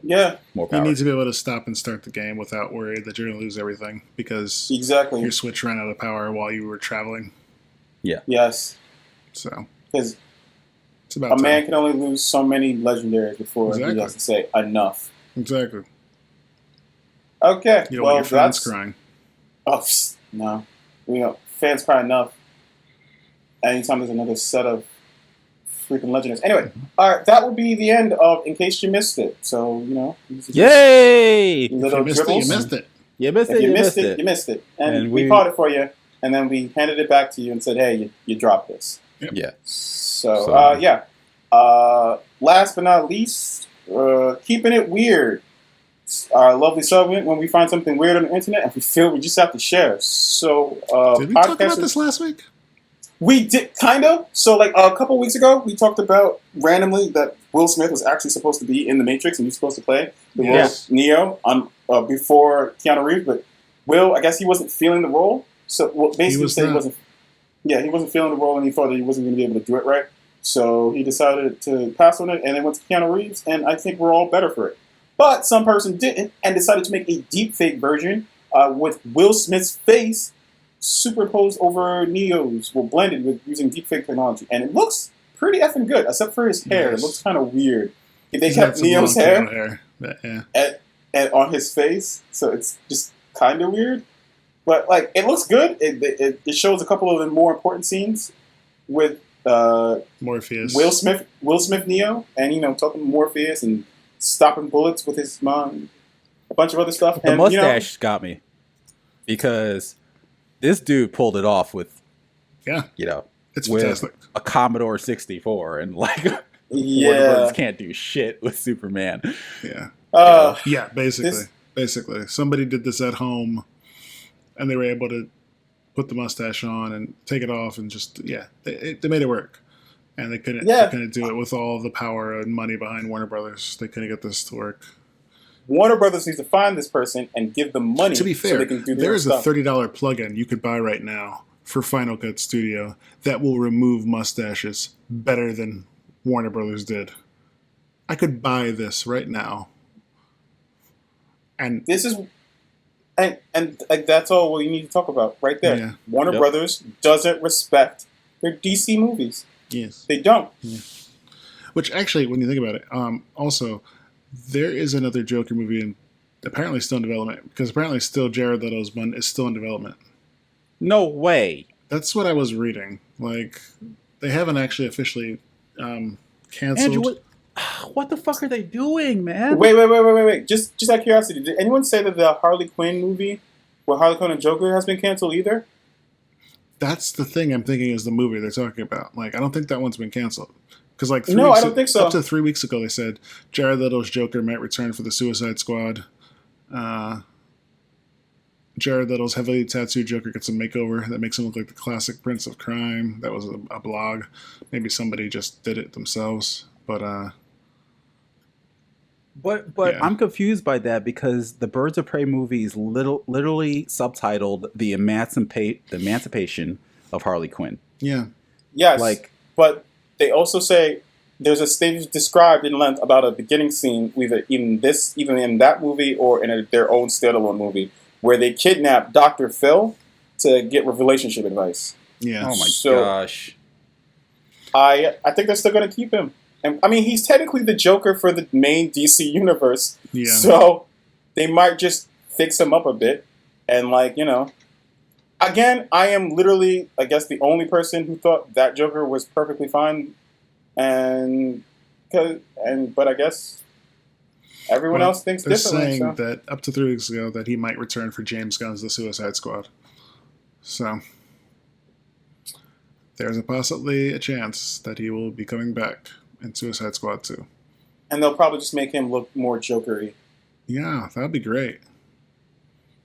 more power. You need to be able to stop and start the game without worry that you're going to lose everything because your Switch ran out of power while you were traveling. Yeah. Yes. So because a man can only lose so many legendaries before he has to say enough. Exactly. Okay. You don't want your fans crying. Oh no, fans cry enough. Anytime there's another set of freaking legendaries. Anyway, all right, that would be the end of In Case You Missed It. So yay! If you missed it, you missed it. You missed it. If you missed it, you missed it. And we caught it for you, and then we handed it back to you and said, "Hey, you dropped this." Yep. Yeah. So last but not least, keeping it weird. Our lovely segment when we find something weird on the internet and we feel we just have to share. So, did we talk about this last week? We did, kind of. So, like a couple weeks ago, we talked about randomly that Will Smith was actually supposed to be in The Matrix and he was supposed to play the role of Neo before Keanu Reeves. But Will, I guess he wasn't feeling the role. So, basically, he wasn't feeling the role and he thought that he wasn't going to be able to do it right. So, he decided to pass on it and then went to Keanu Reeves. And I think we're all better for it. But some person didn't and decided to make a deepfake version with Will Smith's face superimposed over Neo's, blended with using deepfake technology. And it looks pretty effing good, except for his hair. It looks kind of weird. If they kept Neo's hair on his face, so it's just kind of weird. But like, it looks good. It shows a couple of the more important scenes with Morpheus, Will Smith, Neo, and talking to Morpheus and stopping bullets with his mom, a bunch of other stuff. The mustache got me because this dude pulled it off with, it's with fantastic. A Commodore 64 and like Warner Brothers can't do shit with Superman. Yeah. Basically, somebody did this at home, and they were able to put the mustache on and take it off, and just they made it work. And they couldn't do it with all the power and money behind Warner Brothers. They couldn't get this to work. Warner Brothers needs to find this person and give them money. To be fair, so they can do there is stuff. a $30 plugin you could buy right now for Final Cut Studio that will remove mustaches better than Warner Brothers did. I could buy this right now. And this is, and that's all we need to talk about right there. Yeah. Warner Brothers doesn't respect their DC movies. Yes. They don't. Yeah. Which actually, when you think about it, also there is another Joker movie apparently still in development because apparently still Jared Leto's one is still in development. No way. That's what I was reading. Like they haven't actually officially canceled. Andrew, what the fuck are they doing, man? Wait. Just out of curiosity, did anyone say that the Harley Quinn movie where Harley Quinn and Joker has been canceled either? That's the thing I'm thinking is the movie they're talking about. Like, I don't think that one's been canceled. Because, like, I don't think so. Up to 3 weeks ago, they said Jared Leto's Joker might return for the Suicide Squad. Jared Leto's heavily tattooed Joker gets a makeover that makes him look like the classic Prince of Crime. That was a blog. Maybe somebody just did it themselves. But yeah. I'm confused by that because the Birds of Prey movie is literally subtitled "The Emancipation of Harley Quinn." Yeah. Yes. But they also say they've described in length about a beginning scene, even in that movie or in their own standalone movie, where they kidnap Dr. Phil to get relationship advice. Yeah. Oh my gosh. I think they're still going to keep him. And, I mean, he's technically the Joker for the main DC universe. Yeah. So they might just fix him up a bit. And, again, I am literally, I guess, the only person who thought that Joker was perfectly fine. But I guess everyone else thinks differently. They're saying that up to 3 weeks ago that he might return for James Gunn's The Suicide Squad. So there's possibly a chance that he will be coming back in Suicide Squad 2. And they'll probably just make him look more Joker-y. Yeah, that'd be great.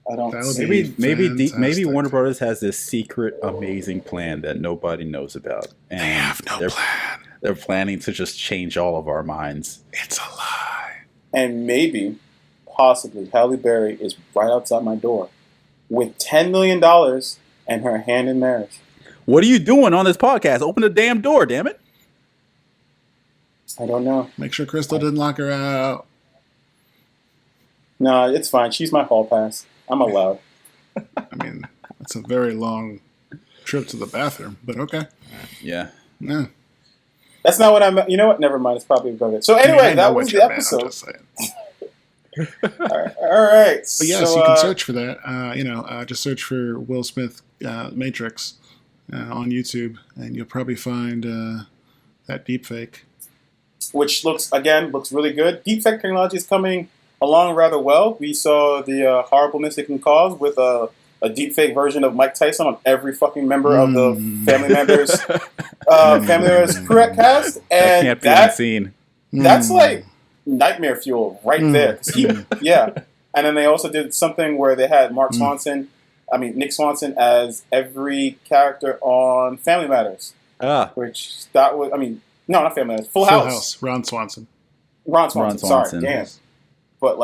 Maybe Warner Brothers has this secret amazing plan that nobody knows about. And they have no plan. They're planning to just change all of our minds. It's a lie. And maybe, possibly, Halle Berry is right outside my door with $10 million and her hand in marriage. What are you doing on this podcast? Open the damn door, damn it. I don't know. Make sure Crystal didn't lock her out. No, it's fine. She's my hall pass. I'm allowed. I mean, it's a very long trip to the bathroom, but okay. Yeah. Yeah. That's not what I meant. You know what? Never mind. It's probably better. So anyway, that was the episode. I'm just saying. All right. But yes, you can search for that. Just search for Will Smith Matrix on YouTube, and you'll probably find that deepfake. Which looks really good. Deepfake technology is coming along rather well. We saw the horribleness it can cause with a deepfake version of Mike Tyson on every fucking member of the Family Members correct cast, and that scene. That's like nightmare fuel right there. Yeah, and then they also did something where they had Nick Swanson as every character on Family Matters. Which that was, no, not Family Matters. Full House. Ron Swanson. Sorry, damn. But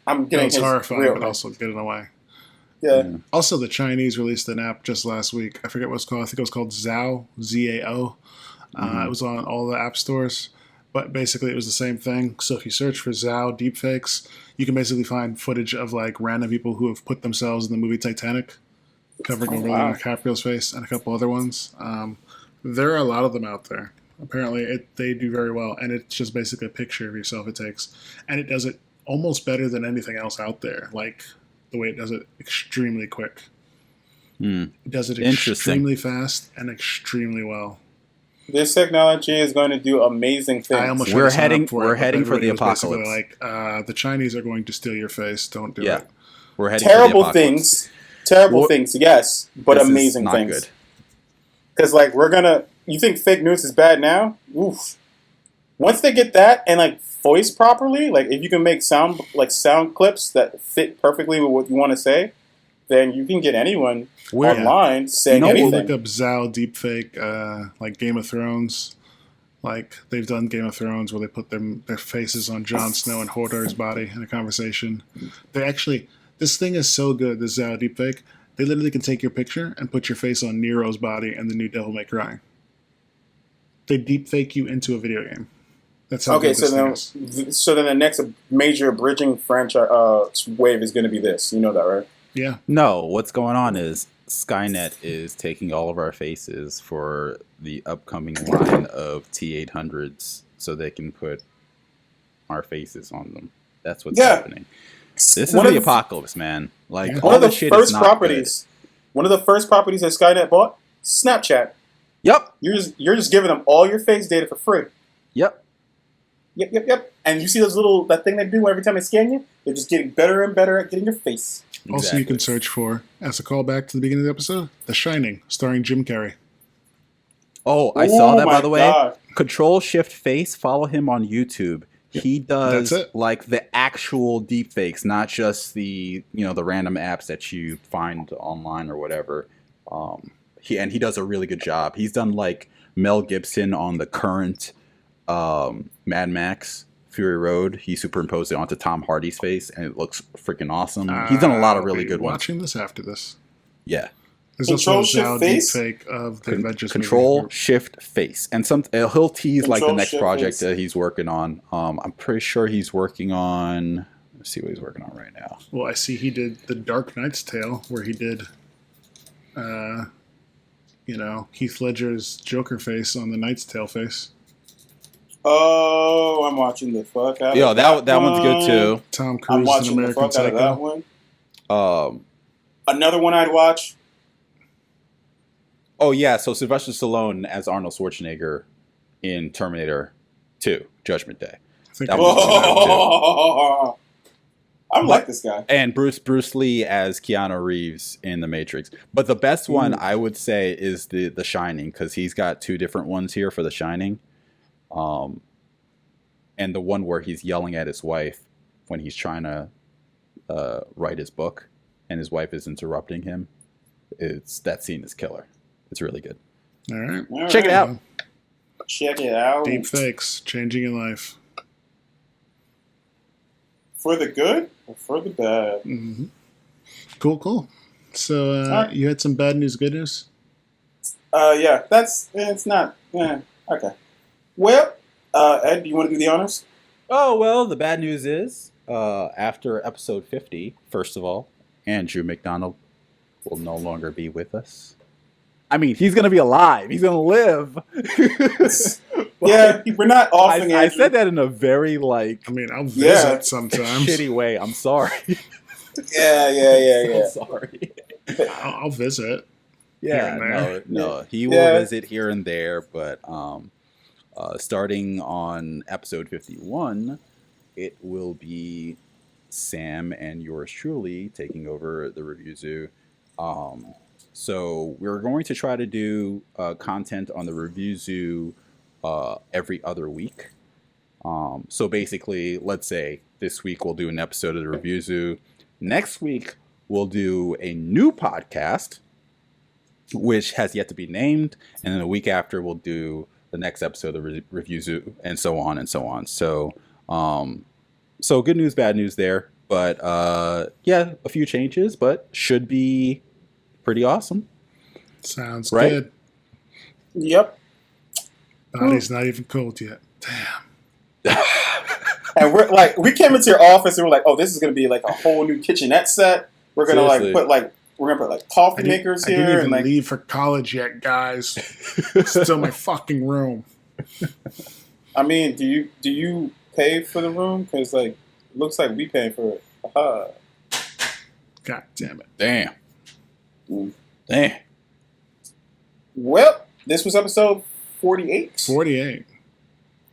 I'm getting it's horrifying, but also good in a way. Yeah. Also, the Chinese released an app just last week. I forget what it's called. I think it was called Zao, Z-A-O. It was on all the app stores. But basically, it was the same thing. So if you search for Zao deepfakes, you can basically find footage of random people who have put themselves in the movie Titanic, covering over Leonardo DiCaprio's face and a couple other ones. There are a lot of them out there. Apparently, they do very well. And it's just basically a picture of yourself it takes. And it does it almost better than anything else out there. The way it does it extremely quick. It does it extremely fast and extremely well. This technology is going to do amazing things. We're heading for the apocalypse. The Chinese are going to steal your face. Don't do it. We're heading terrible for the apocalypse. Terrible things, yes, but amazing things. Good. Because you think fake news is bad now? Oof. Once they get that and voiced properly, if you can make sound clips that fit perfectly with what you want to say, then you can get anyone online saying anything. Look up Zao deepfake, Game of Thrones. They've done Game of Thrones where they put their faces on Jon Snow and Hodor's body in a conversation. This thing is so good, this Zao deepfake. They literally can take your picture and put your face on Nero's body and the new Devil May Cry. They deepfake you into a video game. That's how good this thing is. So then the next major bridging franchise wave is going to be this. You know that, right? Yeah. No, what's going on is Skynet is taking all of our faces for the upcoming line of T-800s so they can put our faces on them. That's what's happening. This is the apocalypse, man. Like one of the first properties. One of the first properties that Skynet bought, Snapchat. Yep. You're just giving them all your face data for free. Yep. Yep. And you see that thing they do every time they scan you? They're just getting better and better at getting your face. Exactly. Also, you can search for, as a callback to the beginning of the episode, The Shining, starring Jim Carrey. Oh, I saw that, by the way. Control-Shift-Face. Follow him on YouTube. He does like the actual deepfakes, not just the the random apps that you find online or whatever. He does a really good job. He's done like Mel Gibson on the current Mad Max Fury Road. He superimposed it onto Tom Hardy's face, and it looks freaking awesome. He's done a lot of really good ones. Watching this after this. Yeah. There's also a deepfake of the Avengers Control Shift Face, and he'll tease like the next project that he's working on. I'm pretty sure he's working on. Let's see what he's working on right now. Well, I see he did the Dark Knight's Tale, where he did, Heath Ledger's Joker face on the Knight's Tale face. Oh, I'm watching the fuck out. Yeah, that one's good too. Tom Cruise. I'm watching the fuck out of that one. Another one I'd watch. Oh, yeah, so Sylvester Stallone as Arnold Schwarzenegger in Terminator 2, Judgment Day. I like this guy. And Bruce Lee as Keanu Reeves in The Matrix. But the best one, I would say, is The Shining, because he's got two different ones here for The Shining. And the one where he's yelling at his wife when he's trying to write his book, and his wife is interrupting him. That scene is killer. It's really good. All right. Check it out. Check it out. Deep fakes, changing your life. For the good or for the bad? Mm-hmm. Cool. So you had some bad news, good news? Yeah. It's not. Okay. Well, Ed, do you want to do the honors? Oh, well, the bad news is, after episode 50, first of all, Andrew McDonald will no longer be with us. I mean, he's going to be alive. He's going to live. Yeah, we're not offering I said that in a very, I'll visit sometimes. Shitty way. I'm sorry. Yeah. I'm sorry. I'll visit. Yeah, no. He will visit here and there, but starting on episode 51, it will be Sam and yours truly taking over the Review Zoo. So we're going to try to do content on the Review Zoo every other week. So basically, let's say this week we'll do an episode of the Review Zoo. Next week we'll do a new podcast, which has yet to be named, and then a week after we'll do the next episode of the Review Zoo, and so on and so on. So, so good news, bad news there, but a few changes, but should be pretty awesome. Sounds good. Yep. Body's not even cold yet. Damn. And we came into your office and we're like, oh, this is gonna be like a whole new kitchenette set. We're gonna put coffee makers here. I didn't even leave for college yet, guys. It's still my fucking room. I mean, do you pay for the room? Because it looks like we paying for it. God damn it. Damn. Well, this was episode 48. 48.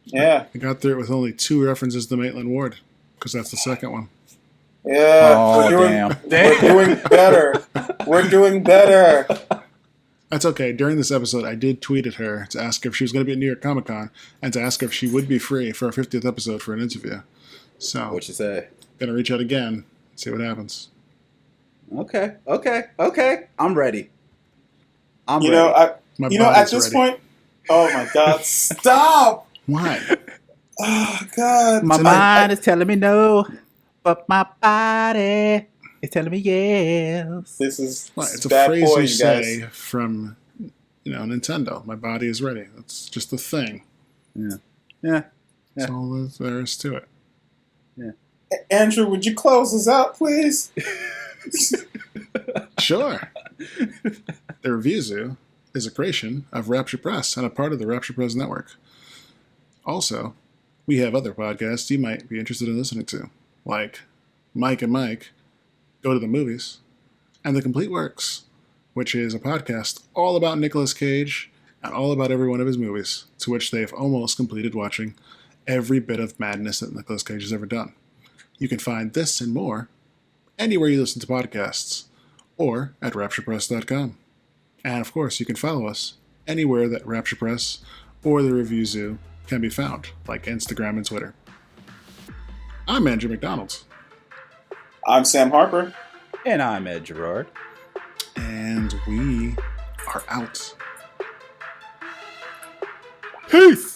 Yeah. I got through it with only 2 references to Maitland Ward, because that's the second one. Yeah. We're doing better. We're doing better. That's okay. During this episode, I did tweet at her to ask if she was going to be at New York Comic Con and to ask if she would be free for our 50th episode for an interview. So, what'd you say? Gonna reach out again, see what happens. Okay. I'm ready. At this point, oh my God, stop! Why? Oh God, my mind is telling me no, but my body is telling me yes. It's a phrase you say from Nintendo. My body is ready. That's just the thing. Yeah. That's all there is to it. Yeah. Andrew, would you close us out, please? Sure. The Review Zoo is a creation of Rapture Press and a part of the Rapture Press network. Also, we have other podcasts you might be interested in listening to, like Mike and Mike Go to the Movies, and The Complete Works, which is a podcast all about Nicolas Cage and all about every one of his movies, to which they have almost completed watching every bit of madness that Nicolas Cage has ever done. You can find this and more anywhere you listen to podcasts, or at rapturepress.com. And of course, you can follow us anywhere that Rapture Press or the Review Zoo can be found, like Instagram and Twitter. I'm Andrew McDonald. I'm Sam Harper. And I'm Ed Gerard. And we are out. Peace!